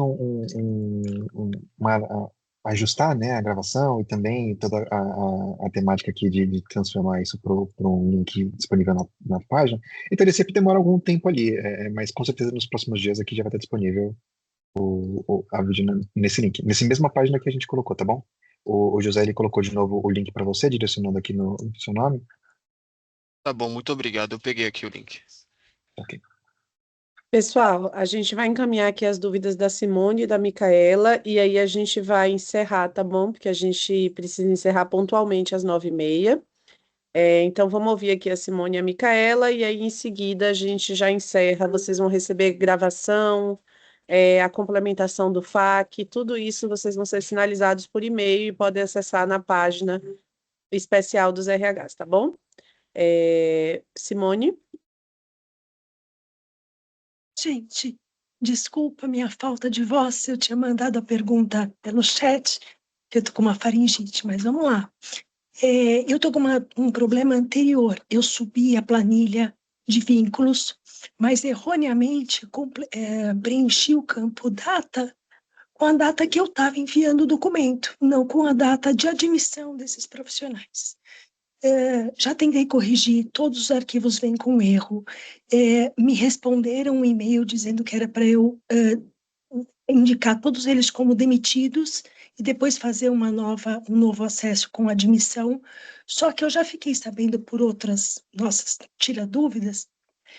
ajustar, né, a gravação e também toda a temática aqui de transformar isso para um link disponível na página. Então ele sempre demora algum tempo ali, mas com certeza nos próximos dias aqui já vai estar disponível a vídeo nesse link, nessa mesma página que a gente colocou, tá bom? O José ele colocou de novo o link para você, direcionando aqui no seu nome.
Tá bom, muito obrigado. Eu peguei aqui o link.
Ok.
Pessoal, a gente vai encaminhar aqui as dúvidas da Simone e da Micaela, e aí a gente vai encerrar, tá bom? Porque a gente precisa encerrar pontualmente às 9h30. Então, vamos ouvir aqui a Simone e a Micaela, e aí em seguida a gente já encerra. Vocês vão receber gravação, a complementação do FAQ, tudo isso vocês vão ser sinalizados por e-mail e podem acessar na página especial dos RHs, tá bom? Simone?
Gente, desculpa minha falta de voz, eu tinha mandado a pergunta pelo chat, que eu tô com uma faringite, mas vamos lá. Eu tô com um problema anterior, eu subi a planilha de vínculos, mas erroneamente preenchi o campo data com a data que eu estava enviando o documento, não com a data de admissão desses profissionais. Já tentei corrigir, todos os arquivos vêm com erro. Me responderam um e-mail dizendo que era para eu indicar todos eles como demitidos e depois fazer um novo acesso com admissão. Só que eu já fiquei sabendo por outras nossas tira-dúvidas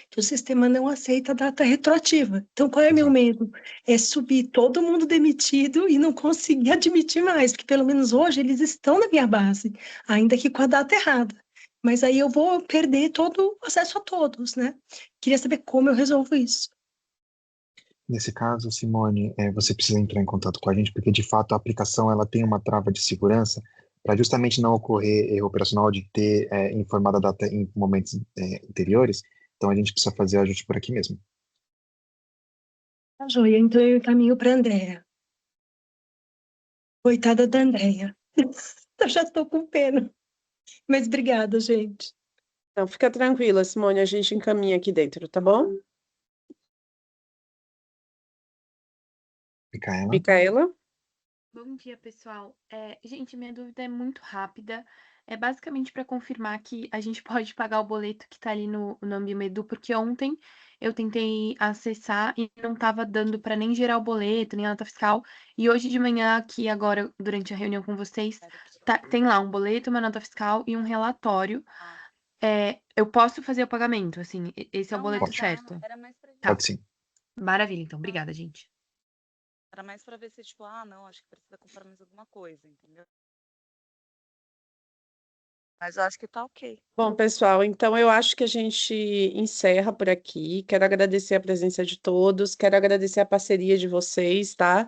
que o sistema não aceita data retroativa. Então, qual é meu medo? É subir todo mundo demitido e não conseguir admitir mais, porque pelo menos hoje eles estão na minha base, ainda que com a data errada. Mas aí eu vou perder todo o acesso a todos, né? Queria saber como eu resolvo isso.
Nesse caso, Simone, você precisa entrar em contato com a gente, porque de fato a aplicação ela tem uma trava de segurança para justamente não ocorrer erro operacional de ter informado a data em momentos anteriores. Então a gente precisa fazer o ajuste por aqui mesmo.
Tá joia, então eu encaminho para a Andréia. Coitada da Andréia. Eu já estou com pena. Mas obrigada, gente.
Então, fica tranquila, Simone, a gente encaminha aqui dentro, tá bom?
Micaela?
Micaela?
Bom dia, pessoal. Gente, minha dúvida é muito rápida. É basicamente para confirmar que a gente pode pagar o boleto que está ali no Ambimedu, porque ontem eu tentei acessar e não estava dando para nem gerar o boleto, nem a nota fiscal. E hoje de manhã, aqui agora, durante a reunião com vocês, tem lá um boleto, uma nota fiscal e um relatório. Eu posso fazer o pagamento, assim, esse é o boleto
Pode.
certo. Tá,
Pode sim.
maravilha, então. Obrigada, gente.
Era mais para ver se, tipo, não, acho que precisa comprar mais alguma coisa, entendeu? Mas eu acho que tá ok.
Bom, pessoal, então eu acho que a gente encerra por aqui. Quero agradecer a presença de todos, quero agradecer a parceria de vocês, tá?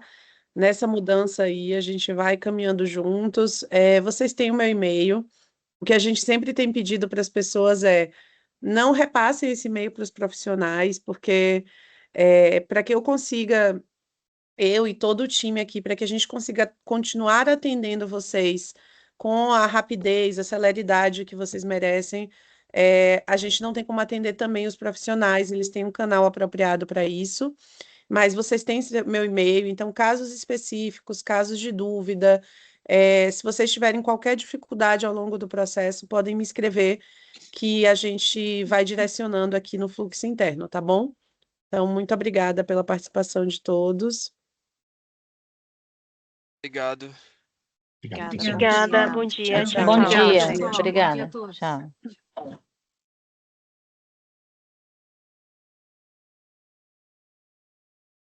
Nessa mudança aí, a gente vai caminhando juntos. Vocês têm o meu e-mail. O que a gente sempre tem pedido para as pessoas é não repassem esse e-mail para os profissionais, porque para que eu consiga, eu e todo o time aqui, para que a gente consiga continuar atendendo vocês com a rapidez, a celeridade que vocês merecem, a gente não tem como atender também os profissionais, eles têm um canal apropriado para isso. Mas vocês têm meu e-mail, então, casos específicos, casos de dúvida, se vocês tiverem qualquer dificuldade ao longo do processo, podem me escrever, que a gente vai direcionando aqui no fluxo interno, tá bom? Então, muito obrigada pela participação de todos.
Obrigado.
Obrigado,
Obrigada.
pessoal.
Bom dia.
Tchau,
Tchau,
tchau.
Bom
tchau.
dia.
gente.
Obrigada. Tchau.